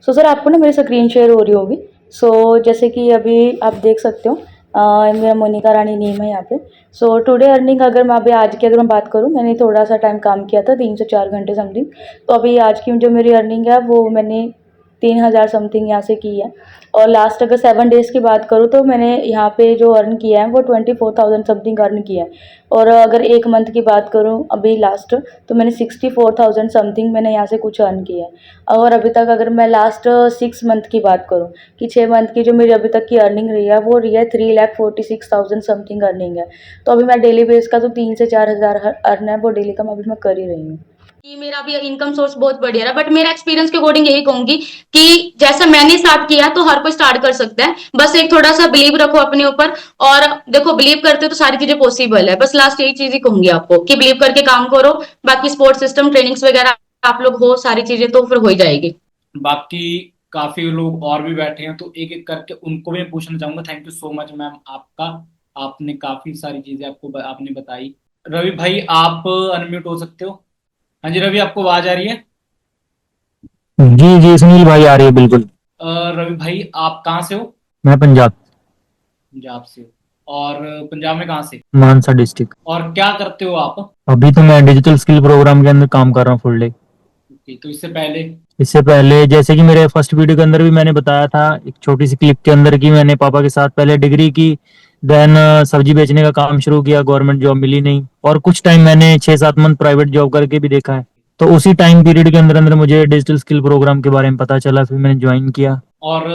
सर आपको ना मेरी स्क्रीन शेयर हो रही होगी। जैसे कि अभी आप देख सकते हो, मेरा मोनिका रानी नेम है यहाँ पे। टुडे अर्निंग, अगर मैं अभी आज की अगर मैं बात करूँ, मैंने थोड़ा सा टाइम काम किया था, 3 से 4 घंटे समथिंग। तो अभी आज की जो मेरी अर्निंग है वो मैंने 3,000 समथिंग यहाँ से की है। और लास्ट अगर 7 डेज़ की बात करूँ तो मैंने यहाँ पे जो अर्न किया है वो 24,000 समथिंग अर्न किया है। और अगर 1 मंथ की बात करूँ अभी लास्ट, तो मैंने 64,000 समथिंग मैंने यहाँ से कुछ अर्न किया है। और अभी तक अगर मैं लास्ट 6 मंथ की बात करूँ कि 6 मंथ की जो मेरी अभी तक की अर्निंग रही है वो रही है 3,46,000 समथिंग अर्निंग है। तो अभी मैं डेली बेस का तो 3 से 4 हज़ार अर्न है वो डेली का मैं अभी मैं कर ही रही हूँ। कि मेरा भी इनकम सोर्स बहुत बढ़िया रहा, बट मेरा एक्सपीरियंस के अकॉर्डिंग यही कहूंगी कि जैसा मैंने स्टार्ट किया तो हर कोई स्टार्ट कर सकता है, बस एक थोड़ा सा बिलीव रखो अपने ऊपर। और देखो बिलीव करते हो तो सारी चीजें पॉसिबल है, बस लास्ट यही चीज ही कहूंगी आपको कि बिलीव करके काम करो। बाकी सपोर्ट सिस्टम, ट्रेनिंग्स वगैरह आप लोग हो, सारी चीजें तो फिर हो ही जाएगी। बाकी काफी लोग और भी बैठे हैं, तो एक एक करके उनको भी मैं पूछना चाहूंगा। Thank you so much ma'am आपका, आपने काफी सारी चीजें आपने बताई। रवि भाई, आप अनम्यूट हो सकते हो। हाँ जी रवि, आपको आवाज आ रही है? जी जी सुनील भाई, आ रही है बिल्कुल। रवि भाई, आप कहाँ से हो? मैं पंजाब, पंजाब से हो, और पंजाब में कहाँ से? मानसा डिस्ट्रिक्ट। और क्या करते हो आप? अभी तो मैं डिजिटल स्किल प्रोग्राम के अंदर काम कर रहा हूँ फुल डे। ओके, तो इससे पहले? इससे पहले जैसे कि मेरे फर्स्ट वीडियो के अंदर भी मैंने बताया था, एक छोटी सी क्लिप के अंदर, कि मैंने पापा के साथ पहले डिग्री की, देन सब्जी बेचने का काम शुरू किया, गवर्नमेंट जॉब मिली नहीं, और कुछ टाइम मैंने 6-7 मंथ प्राइवेट जॉब करके भी देखा है। तो उसी टाइम पीरियड के अंदर अंदर मुझे डिजिटल स्किल प्रोग्राम के बारे में पता चला, फिर मैंने ज्वाइन किया। और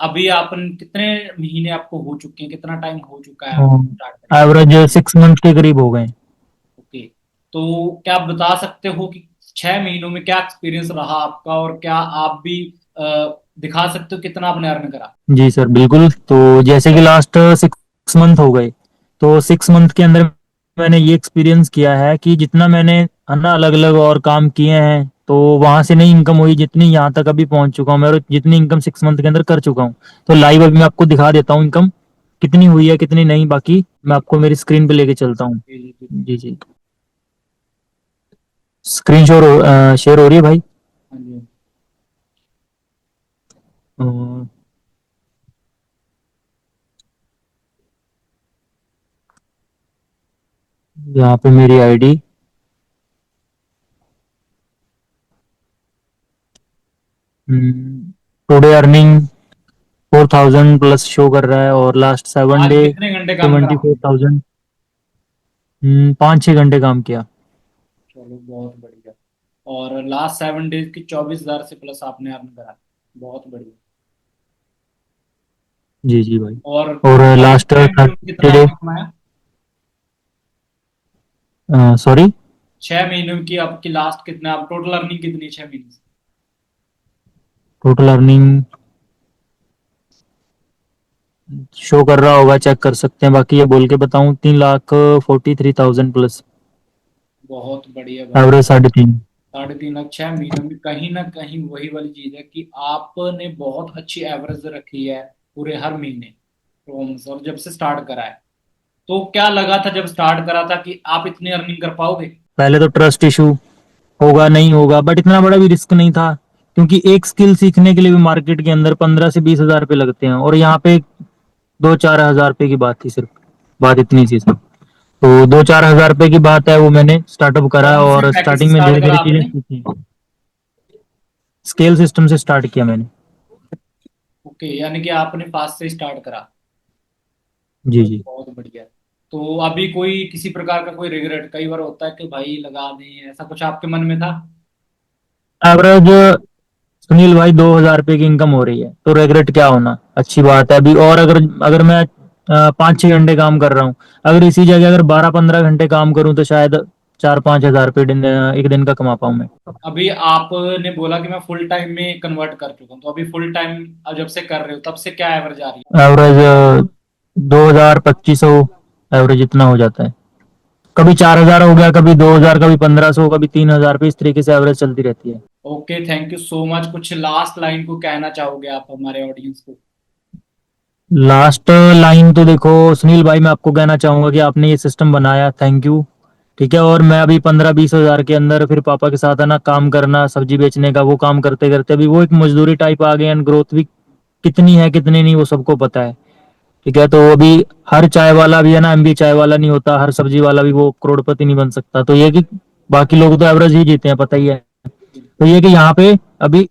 अभी आप कितने महीने आपको हो चुके हैं, कितना टाइम हो चुका है आपको स्टार्ट करके? एवरेज 6 मंथ के करीब हो गए। ओके, तो क्या आप बता सकते हो कि 6 महीनों में क्या एक्सपीरियंस रहा आपका, और क्या आप भी अ, दिखा सकते हो कितना आपने अर्न करा? जी सर बिल्कुल। तो जैसे कि लास्ट 6 मंथ हो गए, तो 6 मंथ के अंदर मैंने ये एक्सपीरियंस किया है कि जितना मैंने है ना, अलग अलग और काम किए हैं, तो वहां से नहीं इनकम हुई जितनी यहाँ तक अभी पहुंच चुका हूँ मैं, और जितनी इनकम 6 मंथ के अंदर कर चुका हूँ। तो लाइव अभी मैं आपको दिखा देता हूँ इनकम कितनी हुई है कितनी नहीं, बाकी मैं आपको मेरी स्क्रीन पे लेके चलता हूँ। जी जी जी। जी जी, स्क्रीन शेयर हो रही है भाई? हाँ जी। अ, यहाँ पे मेरी ID, today earning 4,000 plus show कर रहा है, और लास्ट 7 डे आज कितने घंटे काम करा? 74,000। 5-6 घंटे काम किया। चलो बहुत बढ़िया। और लास्ट 7 डेज की 24,000 से प्लस आपने अर्न करा। बहुत बढ़िया। जी जी भाई। और और अभी लास्ट 6 महीनों में कितना 30 डे, आपने कमाया? सॉरी, 6 महीनों की आपकी लास्ट कितना, आप टोटल अर्निंग कितनी है 6 महीने से? टोटल अर्निंग शो कर रहा होगा, चेक कर सकते हैं, बाकी ये बोल के बताऊं 3,43,000 प्लस, बहुत बढ़िया भाई। एवरेज 3.5। 3.5 लाख 6 महीनों में, कहीं ना कहीं वही वाली चीज है कि आपने बहुत अच्छी एवरेज रखी है पूरे हर महीने परफॉर्मेंस, और जब से स्टार्ट करा है। तो क्या लगा था जब स्टार्ट करा था कि आप इतनी अर्निंग कर पाओगे? पहले तो ट्रस्ट इशू होगा नहीं होगा, बट इतना बड़ा भी रिस्क नहीं था, क्योंकि एक स्किल सीखने के लिए भी मार्केट के अंदर 15 से 20 हजार रुपये लगते हैं, और यहाँ पे 2-4 हजार रुपये की बात थी सिर्फ, बात इतनी सी सिर्फ। तो 2-4 हजार रुपये की बात है, वो मैंने स्टार्टअप करा, कौन से और पैकेज से स्टार्टिंग में स्टार्ट धीरे करा धीरे चीजें आपने? सीखी। स्केल सिस्टम से स्टार्ट किया मैंने। ओके, यानी कि आपने फास्ट से स्टार्ट करा। जी जी। बहुत बढ़िया। तो अभी कोई किसी प्रकार का कोई रिग्रेट, कई बार होता है कि भाई लगा दें, ऐसा कुछ आपके मन में था? एवरेज सुनील भाई 2 हजार रुपये की इनकम हो रही है, तो रेगरेट क्या होना, अच्छी बात है अभी। और अगर अगर मैं 5-6 घंटे काम कर रहा हूँ, अगर इसी जगह अगर 12-15 घंटे काम करूँ, तो शायद 4-5 हजार रुपये एक दिन का कमा पाऊँ मैं। अभी आपने बोला कि मैं फुल टाइम में कन्वर्ट कर चुका हूँ, तो अभी फुल टाइम अब जब से कर रहे हो तब से क्या एवरेज आ रही एवरेज 2,000-2,500 एवरेज इतना हो जाता है। कभी 4 हजार हो गया, कभी 2 हजार, कभी 1,500, कभी 3 हजार, इस तरीके से एवरेज चलती रहती है। है? Okay, thank you so much. कुछ लास्ट लाइन को कहना चाहोगे आप हमारे ऑडियंस को? लास्ट लाइन तो देखो सुनील भाई, मैं आपको कहना चाहूंगा कि आपने ये सिस्टम बनाया, थैंक यू। ठीक है, और मैं अभी 15-20 हजार के अंदर फिर पापा के साथ है ना काम करना, सब्जी बेचने का वो काम करते करते अभी वो एक मजदूरी टाइप आ गया, एंड ग्रोथ भी कितनी है कितनी नहीं वो सबको पता है। ठीक है, तो अभी हर चाय वाला भी है ना एमबी चाय वाला नहीं होता, हर सब्जी वाला भी वो करोड़पति नहीं बन सकता, तो ये कि बाकी लोग तो एवरेज ही जीते हैं, पता ही है। तो ये कि यहाँ पे अभी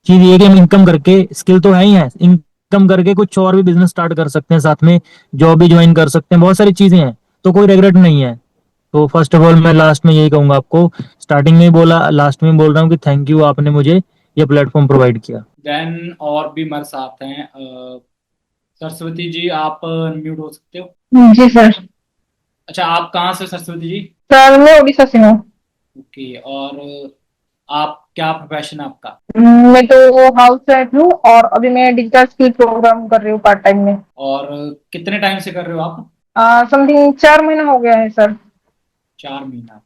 चीज ये कि हम इनकम करके, स्किल तो है ही है, इनकम करके कुछ और भी बिजनेस स्टार्ट कर सकते हैं, साथ में जॉब भी ज्वाइन कर सकते हैं, बहुत सारी चीजें हैं, तो कोई रेगरेट नहीं है। तो फर्स्ट ऑफ ऑल मैं लास्ट में यही कहूंगा आपको, स्टार्टिंग में ही बोला, लास्ट में बोल रहा हूँ कि थैंक यू, आपने मुझे ये प्लेटफॉर्म प्रोवाइड किया। देन और भी हमारे साथ हैं सरस्वती जी, आप म्यूट हो सकते हो? जी सर। अच्छा, आप कहाँ से सरस्वती जी? सर मैं उड़ीसा से हूँ। ओके। और आप क्या प्रोफेशन है आपका? मैं तो हाउस वाइफ हूँ और अभी मैं डिजिटल स्किल प्रोग्राम कर रही हूँ पार्ट टाइम में। और कितने टाइम से कर रहे हो आप? समथिंग 4 महीना हो गया है सर। 4 महीना।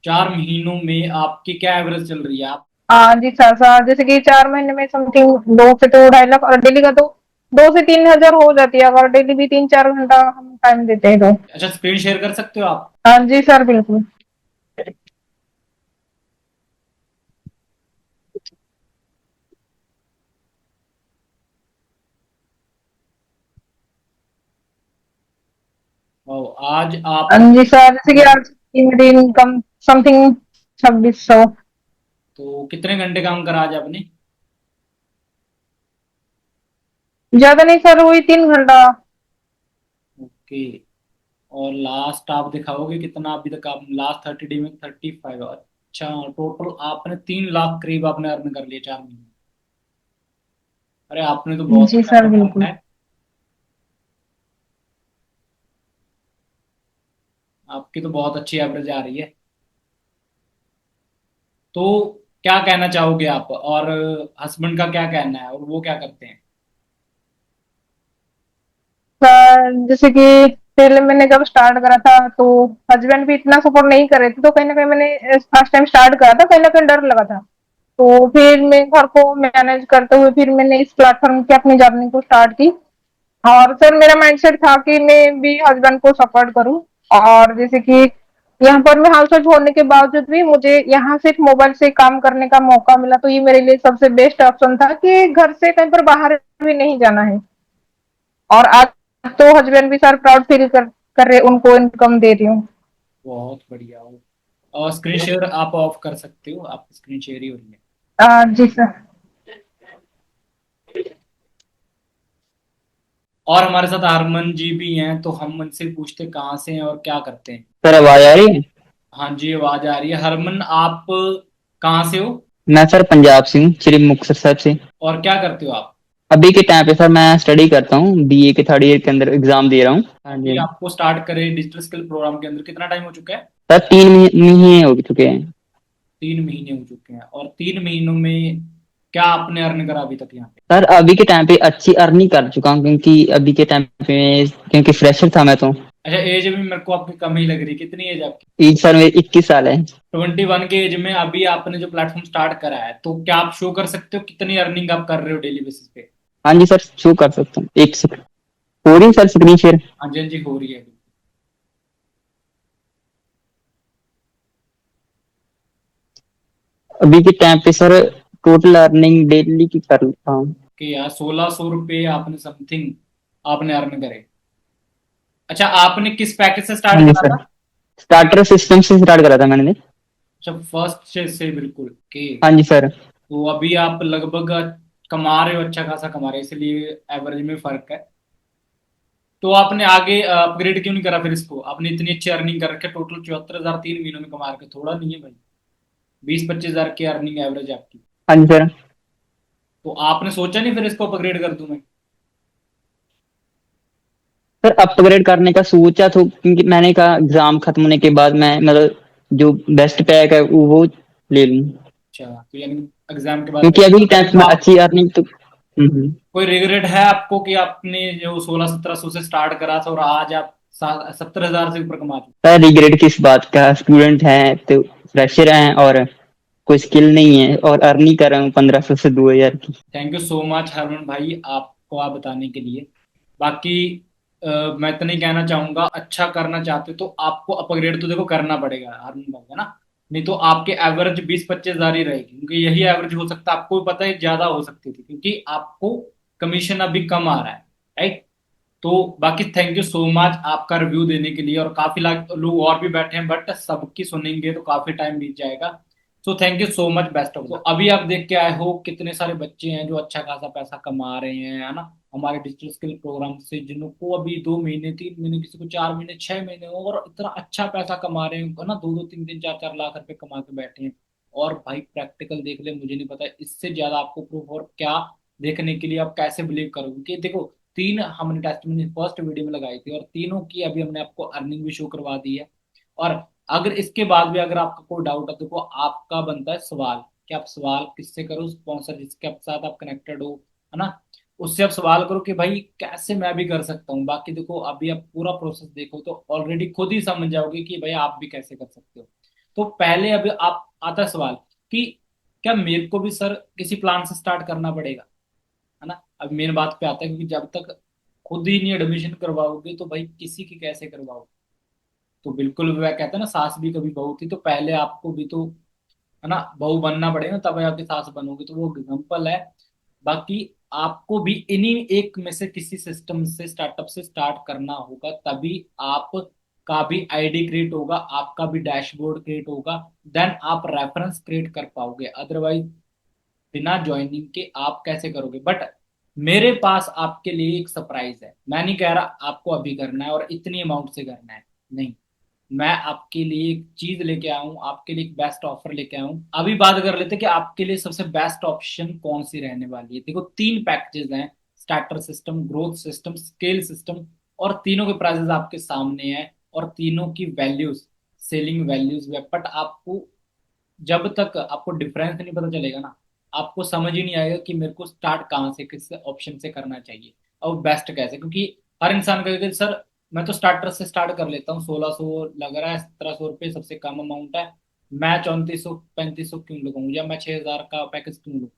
4 महीनों में आपकी क्या एवरेज चल रही है आप? जी सर सर, जैसे कि 4 महीने में समथिंग 2 से 2 ढाई लाख, और डेली का तो 2 से 3 हजार हो जाती है, अगर डेली भी 3-4 घंटा हम टाइम देते हैं तो। अच्छा, स्क्रीन शेयर कर सकते हो आप? हाँ जी सर, बिल्कुल। आज हाँ आप, जी सर, जैसे कि आज की मेरी इनकम समथिंग 2600। तो कितने घंटे काम करा आज आपने? ज्यादा नहीं सर, वही 3 घंटा। ओके। और लास्ट आप दिखाओगे कितना अभी तक आप, लास्ट 30 डे में 35? अच्छा, टोटल आपने 3 लाख करीब आपने अर्न कर लिए 4 महीने। अरे आपने तो बहुत जी अच्छा सर, परफॉर्म बिल्कुल। है। आपकी तो बहुत अच्छी एवरेज आ रही है। तो क्या कहना चाहोगे आप, और हस्बैंड का क्या कहना है, और वो क्या करते हैं? सर जैसे कि फिर मैंने जब स्टार्ट करा था तो हस्बैंड भी इतना सपोर्ट नहीं कर रहे थे, तो कहीं ना कहीं मैंने फर्स्ट टाइम स्टार्ट करा था, कहीं ना कहीं डर लगा था। तो फिर मैं घर को मैनेज करते हुए फिर मैंने इस प्लेटफॉर्म की अपनी जर्नी को स्टार्ट की। और सर मेरा माइंडसेट था कि मैं भी हस्बैंड को सपोर्ट करूं। और जैसे कि यहाँ पर मैं हाउस वाइफ होने के बावजूद भी मुझे यहाँ सिर्फ मोबाइल से काम करने का मौका मिला, तो ये मेरे लिए सबसे बेस्ट ऑप्शन था कि घर से कहीं पर बाहर भी नहीं जाना है। और आज तो हस्बैंड भी सर प्राउड फील कर रहे, उनको इनकम दे रही हूँ। बहुत बढ़िया हो। और स्क्रीन शेयर आप ऑफ कर सकते हो, आप स्क्रीन शेयर ही हो रही है। जी सर। और हमारे साथ हरमन जी भी हैं, तो हम उनसे पूछते कहाँ से हैं और क्या करते हैं। सर आवाज आ रही है? हाँ जी, आवाज आ रही है। हरमन, आप कहाँ से हो मैं सर पंजाब से हूँ, श्री मुक्तसर साहब से। और क्या करते हो आप? अभी के टाइम पे सर मैं स्टडी करता हूँ, बीए के थर्ड ईयर के अंदर एग्जाम दे रहा हूँ। हाँ ये जी। आपको स्टार्ट करे डिजिटल स्किल प्रोग्राम के अंदर कितना टाइम हो चुका है? सर 3 महीने हो चुके हैं। 3 महीने हो चुके हैं। और 3 महीनों में क्या आपने अर्न करा अभी तक यहाँ पे? सर अभी के टाइम पे अच्छी अर्निंग कर चुका हूँ, क्योंकि अभी के टाइम पे क्योंकि फ्रेशर था मैं तो। अच्छा, एज भी मेरे को आपकी कम ही लग रही। कितनी एज आपकी? एज सर मेरी 21 साल है। 21 के एज में अभी आपने जो प्लेटफॉर्म स्टार्ट करा है, तो क्या आप शो कर सकते हो कितनी अर्निंग आप कर रहे हो डेली बेसिस पे? हाँ जी सर, शो कर सकता हूँ। एक सेकंड, हो रही है सर स्क्रीन शेयर? हाँ जी, हाँ जी, हो रही है। अभी के टाइम पे सर टोटल अर्निंग डेली की कर लेता हूँ। कि यार 1600 रुपये आपने समथिंग आपने अर्न करे। अच्छा, आपने किस पैकेज से हाँ स्टार्ट जी करा सर, था? स्टार्टर सिस्टम से स्टार्ट करा था मैंने। अच्छा, फर्स्ट से बिल्कुल के। हाँ जी सर। तो अभी आप लगभग कमा रहे हो, अच्छा खासा कमा रहे हो, इसलिए एवरेज में फर्क है। तो आपने आगे अपग्रेड क्यों नहीं करा फिर इसको? आपने इतनी अच्छी अर्निंग कर रखी है, टोटल 74,000 3 महीनों में कमा रखे, थोड़ा नहीं है भाई। 20-25 हजार की अर्निंग एवरेज है आपकी। हाँ जी सर। तो आपने सोचा नहीं फिर इसको अपग्रेड कर दूं मैं? सर अपग्रेड करने का सोचा तो, क्योंकि मैंने कहा एग्जाम खत्म होने के बाद मैं मतलब जो बेस्ट पैक है वो ले लूं, अच्छा, तो यानी एग्जाम के बाद क्योंकि अभी के करें टाइम तो में आप, अच्छी अर्निंग तो। कोई रिग्रेट है आपको कि आपने जो 1600-1700 से स्टार्ट करा था और आज आप 70,000 से ऊपर कमा चुके? सर रिग्रेट किस बात का, स्टूडेंट है तो फ्रेशर हैं और कोई स्किल नहीं है और अर्निंग कर रहा हूँ 1500 से 2000 की। Thank you so much Harman भाई, आपको आप बताने के लिए। बाकी मैं इतना ही कहना चाहूंगा, अच्छा करना चाहते हो तो आपको अपग्रेड तो देखो करना पड़ेगा हरमन भाई, है ना? नहीं तो आपके एवरेज 20-25 हजार ही रहेगी, क्योंकि यही एवरेज हो सकता है। आपको भी पता है ज्यादा हो सकती थी, क्योंकि आपको कमीशन अभी कम आ रहा है, राइट? तो बाकी थैंक यू सो मच आपका रिव्यू देने के लिए। और काफी लोग और भी बैठे हैं, बट सबकी सुनेंगे तो काफी टाइम बीत जाएगा। So thank you so much, best of. तो अभी आप देख के आए हो कितने सारे बच्चे हैं जो अच्छा खासा पैसा कमा रहे हैं, है ना? हमारे डिजिटल स्किल प्रोग्राम से, जिनको अभी 2 महीने 3 महीने, किसी को 4 महीने 6 महीने हो, और इतना अच्छा पैसा कमा रहे हैं, है ना? 2-2 3-3 4-4 लाख रुपए कमा के बैठे हैं। और भाई प्रैक्टिकल देख ले, मुझे नहीं पता इससे ज्यादा आपको प्रूफ और क्या देखने के लिए। आप कैसे बिलीव करोगे कि देखो, तीन हमने टेस्टिमोनी फर्स्ट वीडियो में लगाई थी, और तीनों की अभी हमने आपको अर्निंग भी शो करवा दी है। और अगर इसके बाद भी अगर आपका कोई डाउट है, तो आपका बनता है सवाल कि आप सवाल किससे करो? स्पॉन्सर जिसके साथ आप कनेक्टेड हो, है ना? उससे आप सवाल करो कि भाई कैसे मैं भी कर सकता हूँ। बाकी देखो, अभी आप पूरा प्रोसेस देखो तो ऑलरेडी खुद ही समझ जाओगे कि भाई आप भी कैसे कर सकते हो। तो पहले अभी आप आता है सवाल कि क्या मेरे को भी सर किसी प्लान से स्टार्ट करना पड़ेगा, है ना? अब मेन बात पे आता है, क्योंकि जब तक खुद ही नहीं एडमिशन करवाओगे तो भाई किसी की कैसे करवाओगे? तो बिल्कुल वह कहते हैं ना, सास भी कभी बहू थी, तो पहले आपको भी तो, है ना, बहू बनना पड़ेगा, तब आपकी सास बनोगे। तो वो एग्जाम्पल है। बाकी आपको भी इन्हीं एक में से किसी सिस्टम से, स्टार्टअप से स्टार्ट करना होगा, तभी आप का भी आईडी क्रिएट होगा, आपका भी डैशबोर्ड क्रिएट होगा, देन आप रेफरेंस क्रिएट कर पाओगे। अदरवाइज बिना ज्वाइनिंग के आप कैसे करोगे? बट मेरे पास आपके लिए एक सरप्राइज है। मैं नहीं कह रहा आपको अभी करना है और इतनी अमाउंट से करना है, नहीं। मैं आपके लिए एक चीज लेके आया हूँ, आपके लिए एक बेस्ट ऑफर लेके आया हूँ। अभी बात कर लेते हैं कि आपके लिए सबसे बेस्ट ऑप्शन कौन सी रहने वाली है। देखो, 3 पैकेजेस हैं: starter system, growth system, scale system. और तीनों के प्राइसेस आपके सामने हैं, और तीनों की वैल्यूज, सेलिंग वैल्यूज, बट आपको जब तक आपको डिफरेंस नहीं पता चलेगा ना, आपको समझ ही नहीं आएगा कि मेरे को स्टार्ट कहाँ से, किस ऑप्शन से करना चाहिए और बेस्ट कैसे। क्योंकि हर इंसान कहेगा कि सर मैं तो स्टार्टर से स्टार्ट कर लेता हूँ। 1600 लग रहा है, 1700 रुपये सबसे कम अमाउंट है। मैं 3400 3500 क्यों लगाऊं, या मैं 6000 का पैकेज क्यों लूँ?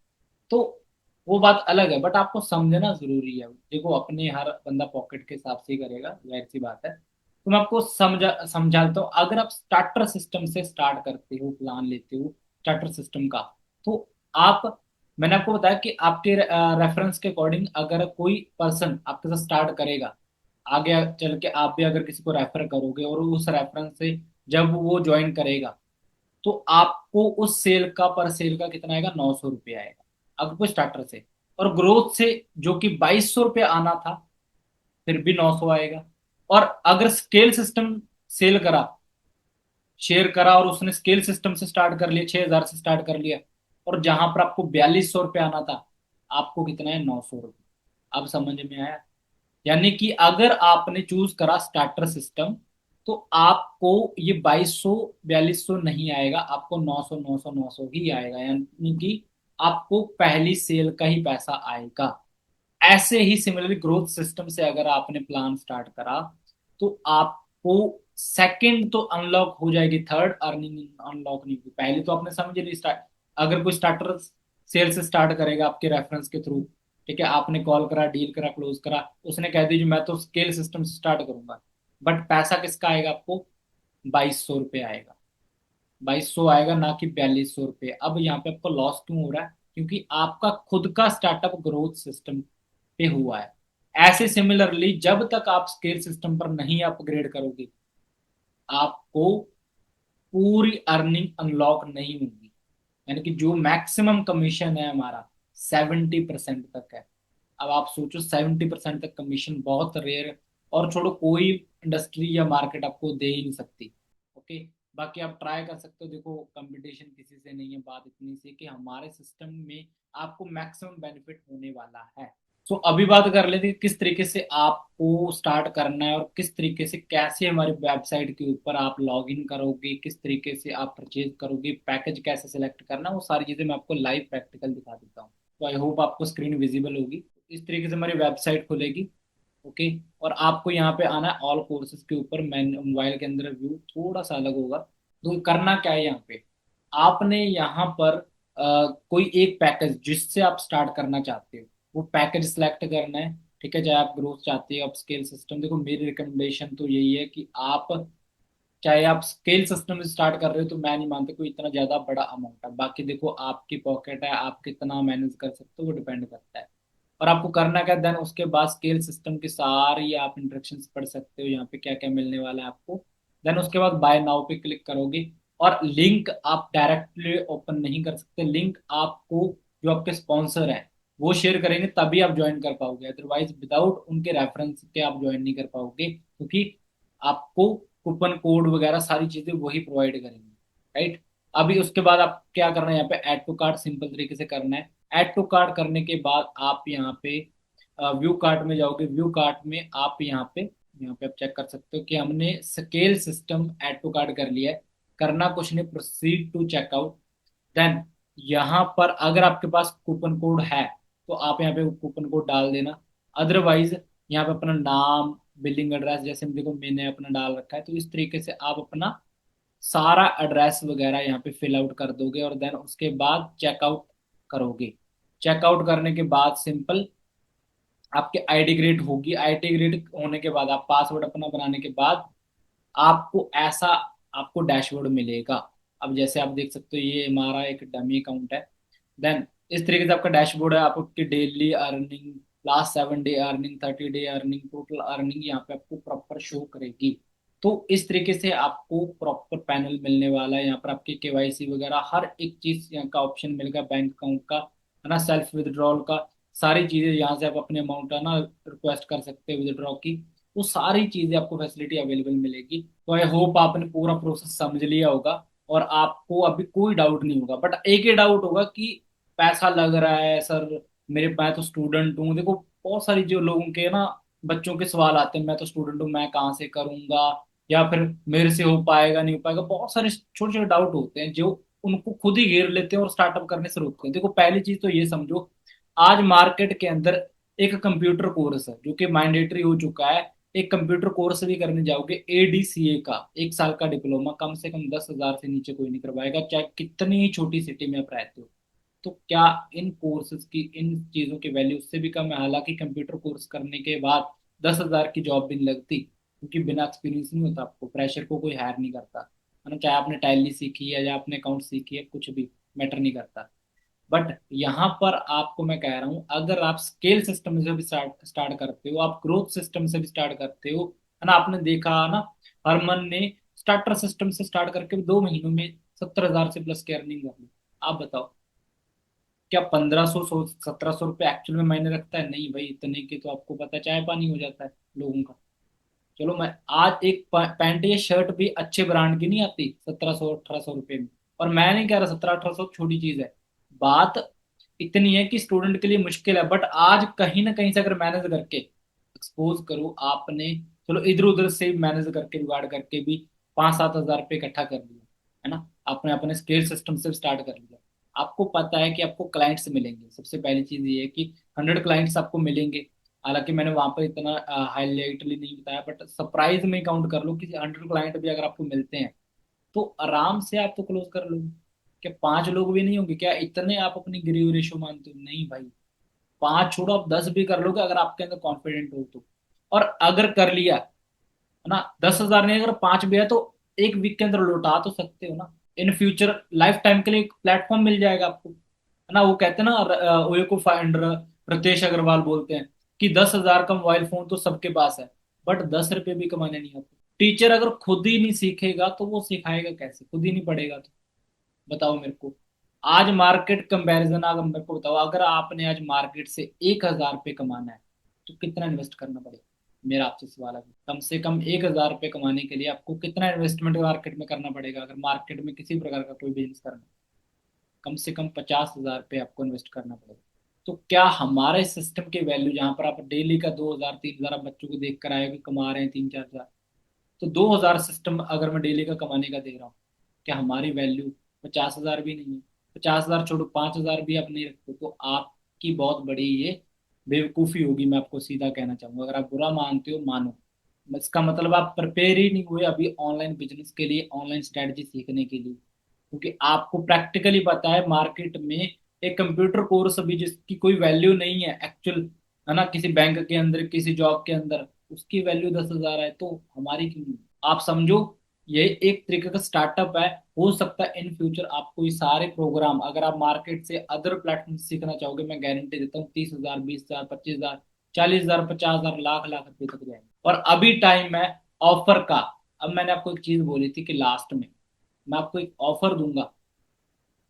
तो वो बात अलग है, बट आपको समझना जरूरी है। देखो अपने हर बंदा पॉकेट के हिसाब से ही करेगा, जाहिर सी बात है। तो मैं आपको समझाता हूँ। अगर आप स्टार्टर सिस्टम से स्टार्ट करते हो, प्लान लेते हो स्टार्टर सिस्टम का, तो आप, मैंने आपको बताया कि आपके रेफरेंस के अकॉर्डिंग अगर कोई पर्सन आपके साथ स्टार्ट करेगा, आगे चल के आप भी अगर किसी को रेफर करोगे और उस रेफरेंस से जब वो ज्वाइन करेगा, तो आपको उस सेल का, पर सेल का कितना आएगा, 900 रुपये आएगा अगर कोई स्टार्टर से। और ग्रोथ से जो कि 2200 रुपये आना था, फिर भी 900 आएगा। और अगर स्केल सिस्टम सेल करा, शेयर करा, और उसने स्केल सिस्टम से स्टार्ट कर लिया, 6000 से स्टार्ट कर लिया, और जहां पर आपको 4200 रुपये आना था, आपको कितना है, 900 रुपये। अब समझ में आया? यानी कि अगर आपने चूज करा स्टार्टर सिस्टम, तो आपको ये 2200 4200 नहीं आएगा, आपको 900 900 900 ही आएगा। यानी कि आपको पहली सेल का ही पैसा आएगा। ऐसे ही सिमिलरली ग्रोथ सिस्टम से अगर आपने प्लान स्टार्ट करा, तो आपको सेकंड तो अनलॉक हो जाएगी, थर्ड अर्निंग अनलॉक नहीं होगी। पहले तो आपने समझ ली स्टार्ट। अगर कोई स्टार्टर सेल से स्टार्ट करेगा आपके रेफरेंस के थ्रू, ठीक है, आपने कॉल करा, डील करा, क्लोज करा, उसने कह दी मैं तो स्केल सिस्टम से स्टार्ट करूंगा, बट पैसा किसका आएगा आपको, 2200 रुपये आएगा। 2200 आएगा, ना कि 4200 रुपये। अब यहाँ पे आपको लॉस क्यों हो रहा है? क्योंकि आपका खुद का स्टार्टअप ग्रोथ सिस्टम पे हुआ है। ऐसे सिमिलरली जब तक आप स्केल सिस्टम पर नहीं अपग्रेड करोगे, आपको पूरी अर्निंग अनलॉक नहीं होगी। यानी कि जो मैक्सिमम कमीशन है हमारा, 70% तक है। अब आप सोचो, 70% तक कमीशन बहुत रेयर, और छोड़ो, कोई इंडस्ट्री या मार्केट आपको दे ही नहीं सकती। ओके, बाकी आप ट्राई कर सकते हो। देखो कंपटीशन किसी से नहीं है, बात इतनी सी कि हमारे सिस्टम में आपको मैक्सिमम बेनिफिट होने वाला है। सो अभी बात कर लेते हैं किस तरीके से आपको स्टार्ट करना है, और किस तरीके से, कैसे हमारी वेबसाइट के ऊपर आप लॉग इन करोगे, किस तरीके से आप परचेज करोगे, पैकेज कैसे सिलेक्ट करना, वो सारी चीज़ें मैं आपको लाइव प्रैक्टिकल दिखा देता हूँ। तो आई होप आपको स्क्रीन विजिबल होगी। इस तरीके से हमारी वेबसाइट खुलेगी। ओके, और आपको यहाँ पे आना है ऑल कोर्सेज के ऊपर। मैन मोबाइल के अंदर व्यू थोड़ा सा अलग होगा। तो करना क्या है, यहाँ पे आपने यहाँ पर कोई एक पैकेज जिससे आप स्टार्ट करना चाहते हो, वो पैकेज सिलेक्ट करना है। ठीक है, चाहे आप ग्रोथ चाहते हो, आप स्केल सिस्टम, देखो मेरी रिकमेंडेशन तो यही है कि आप, चाहे आप स्केल सिस्टम से स्टार्ट कर रहे हो, तो मैं नहीं मानता कोई इतना ज्यादा बड़ा अमाउंट है। बाकी देखो आपकी पॉकेट है, आप कितना मैनेज कर सकते हो वो डिपेंड करता है। और आपको करना क्या, देन उसके बाद स्केल सिस्टम की सारी आप इंस्ट्रक्शंस पढ़ सकते हो, यहाँ पे क्या क्या मिलने वाला है आपको। देन उसके बाद बाय नाउ पे क्लिक करोगे, और लिंक आप डायरेक्टली ओपन नहीं कर सकते। लिंक आपको जो आपके स्पॉन्सर हैं वो शेयर करेंगे, तभी आप ज्वाइन कर पाओगे। अदरवाइज विदाउट उनके रेफरेंस के आप ज्वाइन नहीं कर पाओगे, क्योंकि आपको कूपन कोड वगैरह सारी चीजें वही प्रोवाइड करेंगे। राइट, अभी उसके बाद आप क्या करना है, यहाँ पे ऐड टू कार्ट सिंपल तरीके से करना है। ऐड टू कार्ट करने के बाद आप यहाँ पे व्यू कार्ट में जाओगे। व्यू कार्ट में आप यहाँ पे आप चेक कर सकते हो कि हमने scale system add to cart कर लिया है। करना कुछ नहीं, प्रोसीड टू चेकआउट। देन यहाँ पर अगर आपके पास कूपन कोड है, तो आप यहाँ पे कूपन कोड डाल देना। अदरवाइज यहाँ पे अपना नाम, बिलिंग एड्रेस, जैसे देखो मैंने अपना डाल रखा है, तो इस तरीके से आप अपना सारा एड्रेस वगैरह यहाँ पे फिल आउट कर दोगे, और देन उसके बाद चेकआउट करोगे। चेकआउट करने के बाद सिंपल आपके आईडी क्रिएट होगी। आईडी क्रिएट होने के बाद आप पासवर्ड अपना बनाने के बाद आपको ऐसा, आपको डैशबोर्ड मिलेगा। अब जैसे आप देख सकते हो, ये हमारा एक डमी अकाउंट है। देन इस तरीके से आपका डैशबोर्ड है। आपकी daily earning, last 7 day earning, 30 day earning, total earning यहाँ पे आपको प्रॉपर शो करेगी। तो इस तरीके से आपको प्रॉपर पैनल मिलने वाला है। यहाँ पर आपकी केवाईसी वगैरह हर एक चीज यहाँ का ऑप्शन मिलेगा, बैंक अकाउंट का, है ना, सेल्फ विदड्रॉल का, सारी चीजें यहाँ से आप अपने अमाउंट है ना रिक्वेस्ट कर सकते हैं विदड्रॉ की। वो सारी चीजें आपको फैसिलिटी अवेलेबल मिलेगी। तो आई होप आपने पूरा प्रोसेस समझ लिया होगा, और आपको अभी कोई डाउट नहीं होगा। बट एक ही डाउट होगा कि पैसा लग रहा है सर, मेरे, मैं तो स्टूडेंट हूँ। देखो बहुत सारी जो लोगों के ना, बच्चों के सवाल आते हैं, मैं तो स्टूडेंट हूँ, मैं कहाँ से करूंगा, या फिर मेरे से हो पाएगा नहीं हो पाएगा। बहुत सारे छोटे छोटे डाउट होते हैं जो उनको खुद ही घेर लेते हैं और स्टार्टअप करने से रोकते हैं। देखो पहली चीज तो ये समझो, आज मार्केट के अंदर एक कंप्यूटर कोर्स है जो कि मैंडेटरी हो चुका है, एक कंप्यूटर कोर्स भी करने जाओगे ADCA का 1 साल का डिप्लोमा, कम से कम 10,000 से नीचे कोई नहीं करवाएगा, चाहे कितनी ही छोटी सिटी में आप रहते हो। तो क्या इन कोर्सेज की, इन चीज़ों की वैल्यू उससे भी कम है? हालांकि कंप्यूटर कोर्स करने के बाद 10,000 की जॉब भी नहीं लगती, क्योंकि बिना एक्सपीरियंस नहीं होता, आपको फ्रेशर को कोई हायर नहीं करता है ना। चाहे आपने टैली सीखी है या आपने अकाउंट सीखी है, कुछ भी मैटर नहीं करता। बट यहाँ पर आपको मैं कह रहा हूँ, अगर आप स्केल सिस्टम से भी स्टार्ट स्टार्ट करते हो, आप ग्रोथ सिस्टम से भी स्टार्ट करते हो, है ना। आपने देखा ना, हरमन ने स्टार्टर सिस्टम से स्टार्ट करके 2 महीनों में 70,000 से प्लस की अर्निंग कर ली। आप बताओ, क्या 1,500 1,700 रुपये एक्चुअल में मायने रखता है? नहीं भाई, इतने के तो आपको पता है चाय पानी हो जाता है लोगों का। चलो, मैं आज एक पैंट या शर्ट भी अच्छे ब्रांड की नहीं आती 1,700 1,800 रुपये में। और मैं नहीं कह रहा 1,700 1,800 छोटी चीज है, बात इतनी है कि स्टूडेंट के लिए मुश्किल है, बट आज कहीं ना कहीं से अगर मैनेज करके एक्सपोज करो आपने, चलो इधर उधर से मैनेज करके जुगाड़ करके भी 5-7 हज़ार रुपये इकट्ठा कर लिया, है ना। आपने अपने स्केल सिस्टम से स्टार्ट कर लिया। आपको पता है कि आपको क्लाइंट्स मिलेंगे, सबसे पहली चीज ये है कि 100 क्लाइंट्स आपको मिलेंगे। हालांकि मैंने वहां पर इतना हाईलाइटली नहीं बताया, बट सरप्राइज में काउंट कर लो कि 100 क्लाइंट भी अगर आपको मिलते हैं तो आराम से आप तो क्लोज कर लोगे। क्या 5 लोग भी नहीं होंगे? क्या इतने आप अपनी गिरी रेशो मानते हो? नहीं भाई, 5 छोड़ो, आप 10 भी कर लोगे अगर आपके अंदर कॉन्फिडेंट हो तो। और अगर कर लिया, है ना, 10,000 नहीं, अगर 5 भी है तो एक वीक के अंदर लौटा तो सकते हो ना। इन फ्यूचर लाइफ टाइम के लिए एक प्लेटफॉर्म मिल जाएगा आपको, है ना। वो कहते हैं ना, ओयो फाउंडर रितेश अग्रवाल बोलते हैं कि 10,000 का मोबाइल फोन तो सबके पास है, बट 10 रुपए भी कमाने नहीं आते। टीचर अगर खुद ही नहीं सीखेगा तो वो सिखाएगा कैसे? खुद ही नहीं पढ़ेगा तो बताओ मेरे को। आज मार्केट कंपैरिजन, अगर मेरे को बताओ, अगर आपने आज मार्केट से 1,000 रुपये कमाना है तो कितना इन्वेस्ट करना पड़ेगा? मेरा आपसे सवाल है, कम से कम 1,000 रुपये कमाने के लिए आपको कितना इन्वेस्टमेंट मार्केट में करना पड़ेगा? अगर मार्केट में किसी प्रकार का कोई बिजनेस करना है, कम से कम 50,000 रुपये आपको इन्वेस्ट करना पड़ेगा। तो क्या हमारे सिस्टम की वैल्यू, जहां पर आप डेली का 2,000 3,000 आप बच्चों को देख कर आए कि कमा रहे हैं 3-4 हज़ार, तो 2,000 सिस्टम अगर मैं डेली का कमाने का दे रहा हूँ, क्या हमारी वैल्यू 50,000 भी नहीं है? 50,000 छोड़ो, 5,000 भी आप नहीं रखते तो आपकी बहुत बड़ी ये बेवकूफ़ी होगी। मैं आपको सीधा कहना चाहूंगा, अगर आप बुरा मानते हो मानो, इसका मतलब आप प्रिपेयर ही नहीं हुए अभी ऑनलाइन बिजनेस के लिए, ऑनलाइन स्ट्रेटजी सीखने के लिए। क्योंकि आपको प्रैक्टिकली पता है मार्केट में एक कंप्यूटर कोर्स अभी जिसकी कोई वैल्यू नहीं है एक्चुअल, है ना, किसी बैंक के अंदर, किसी जॉब के अंदर, उसकी वैल्यू 10,000 है, तो हमारी क्यों नहीं? आप समझो, ये एक तरीके का स्टार्टअप है। हो सकता है इन फ्यूचर आपको ये सारे प्रोग्राम, अगर आप मार्केट से अदर प्लेटफॉर्म सीखना चाहोगे, मैं गारंटी देता हूँ 30,000 20,000 25,000 40,000 50,000 लाख लाख रुपए तक जाएंगे। और अभी टाइम है ऑफर का। अब मैंने आपको एक चीज बोली थी कि लास्ट में मैं आपको एक ऑफर दूंगा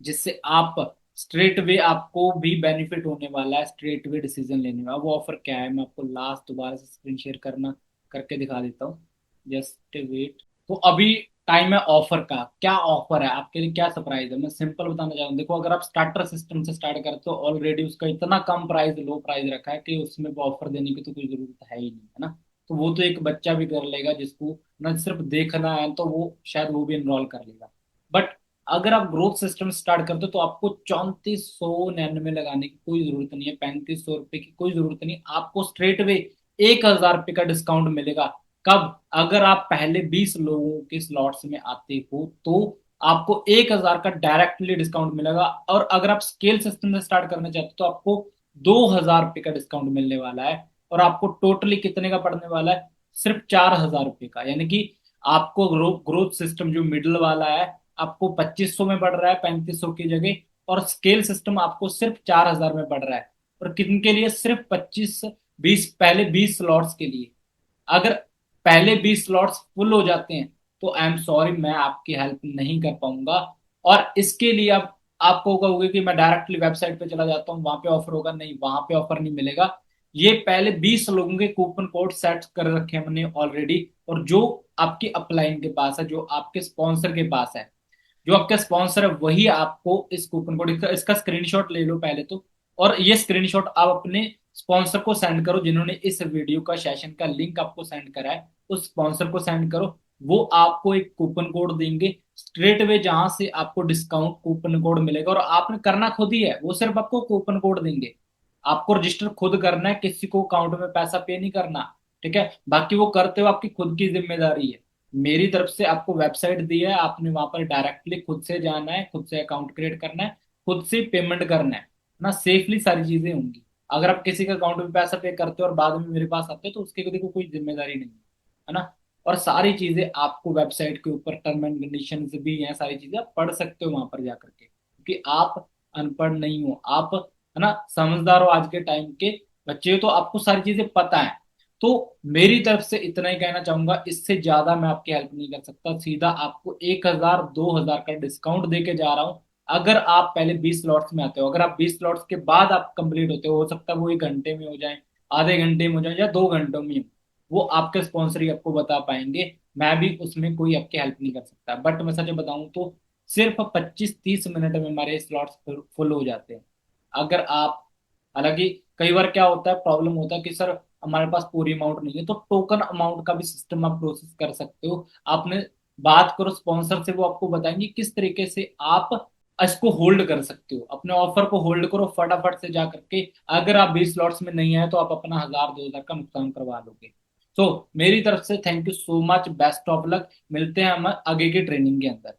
जिससे आप स्ट्रेट वे, आपको भी बेनिफिट होने वाला है स्ट्रेट वे डिसीजन लेने में। अब वो ऑफर क्या है, मैं आपको लास्ट दोबारा से स्क्रीन शेयर करना करके दिखा देता हूँ, जस्ट वेट। तो अभी टाइम है ऑफर का। क्या ऑफर है आपके लिए, क्या सरप्राइज है, मैं सिंपल बताना चाहता हूँ। देखो, अगर आप स्टार्टर सिस्टम से स्टार्ट करते हो, ऑलरेडी उसका इतना कम प्राइस, लो प्राइस रखा है कि उसमें ऑफर देने की तो कोई जरूरत है ही नहीं, है ना। तो वो तो एक बच्चा भी कर लेगा, जिसको ना सिर्फ देखना है तो वो शायद वो भी इनरोल कर लेगा। बट अगर आप ग्रोथ सिस्टम स्टार्ट करते हो तो आपको 3,499 लगाने की कोई जरूरत नहीं है, 3,500 रुपए की कोई जरूरत नहीं। आपको स्ट्रेट वे 1,000 रुपये का डिस्काउंट मिलेगा। कब? अगर आप पहले 20 लोगों के स्लॉट्स में आते हो तो आपको 1,000 का डायरेक्टली डिस्काउंट मिलेगा। और अगर आप स्केल सिस्टम से स्टार्ट करना चाहते हो तो आपको 2,000 रुपये का डिस्काउंट मिलने वाला है। और आपको टोटली कितने का पड़ने वाला है? सिर्फ 4,000 रुपये का। यानी कि आपको ग्रोथ सिस्टम जो मिडल वाला है आपको 2,500 में पड़ रहा है 3,500 की जगह, और स्केल सिस्टम आपको सिर्फ 4,000 में पड़ रहा है। और कितने के लिए? सिर्फ 25 20 पहले 20 स्लॉट्स के लिए। अगर पहले 20 स्लॉट्स फुल हो जाते हैं तो आई एम सॉरी, मैं आपकी हेल्प नहीं कर पाऊंगा। और इसके लिए अब आपको कहोगे कि मैं डायरेक्टली वेबसाइट पे चला जाता हूँ, वहां पे ऑफर होगा, नहीं, वहां पे ऑफर नहीं मिलेगा। ये पहले 20 लोगों के कूपन कोड सेट कर रखे हैं हमने ऑलरेडी, और जो आपकी अपलाइन के पास है, जो आपके स्पॉन्सर के पास है, जो आपका स्पॉन्सर है, वही आपको इस कूपन कोड, इसका स्क्रीनशॉट ले लो पहले तो। और ये स्क्रीनशॉट आप अपने स्पॉन्सर को सेंड करो, जिन्होंने इस वीडियो का सेशन का लिंक आपको सेंड करा है, उस स्पॉन्सर को सेंड करो। वो आपको एक कूपन कोड देंगे स्ट्रेट वे, जहां से आपको डिस्काउंट कूपन कोड मिलेगा। और आपने करना खुद ही है, वो सिर्फ आपको कूपन कोड देंगे, आपको रजिस्टर खुद करना है, किसी को अकाउंट में पैसा पे नहीं करना। ठीक है, बाकी वो करते हो आपकी खुद की जिम्मेदारी है। मेरी तरफ से आपको वेबसाइट दी है, आपने वहां पर डायरेक्टली खुद से जाना है, खुद से अकाउंट क्रिएट करना है, खुद से पेमेंट करना है ना, सेफली सारी चीजें होंगी। अगर आप किसी के अकाउंट में पैसा पे करते हो और बाद में मेरे पास आते हो तो उसके देखो कोई जिम्मेदारी नहीं है ना। और सारी चीजें आपको वेबसाइट के ऊपर टर्म एंड कंडीशन भी हैं, सारी चीजें आप पढ़ सकते हो वहां पर जाकर के, क्योंकि आप अनपढ़ नहीं हो, आप है ना समझदार हो, आज के टाइम के बच्चे हो, तो आपको सारी चीजें पता है। तो मेरी तरफ से इतना ही कहना चाहूंगा, इससे ज्यादा मैं आपकी हेल्प नहीं कर सकता। सीधा आपको 1,000 2,000 का डिस्काउंट दे के जा रहा हूं। अगर आप पहले 20 स्लॉट्स में आते हो, अगर आप 20 स्लॉट्स के बाद आप कंप्लीट होते हो सकता है वो 1 घंटे में हो जाए, आधे घंटे में हो जाए, या 2 घंटों में हो, वो आपके स्पॉन्सर ही आपको बता पाएंगे। मैं भी उसमें कोई आपकी हेल्प नहीं कर सकता। बट मैं सच बताऊं तो सिर्फ 25-30 मिनट में हमारे स्लॉट्स फुल हो जाते हैं। अगर आप, हालांकि कई बार क्या होता है, प्रॉब्लम होता है कि सर हमारे पास पूरी अमाउंट नहीं है, तो टोकन अमाउंट का भी सिस्टम आप प्रोसेस कर सकते हो। आपने बात करो स्पॉन्सर से, वो आपको बताएंगे किस तरीके से आप इसको होल्ड कर सकते हो, अपने ऑफर को होल्ड करो फटाफट से जा करके। अगर आप 20 स्लॉट्स में नहीं आए तो आप अपना 1,000 2,000 का नुकसान करवा लोगे। तो मेरी तरफ से thank you so much, best of luck, मिलते हैं हम आगे की ट्रेनिंग के अंदर।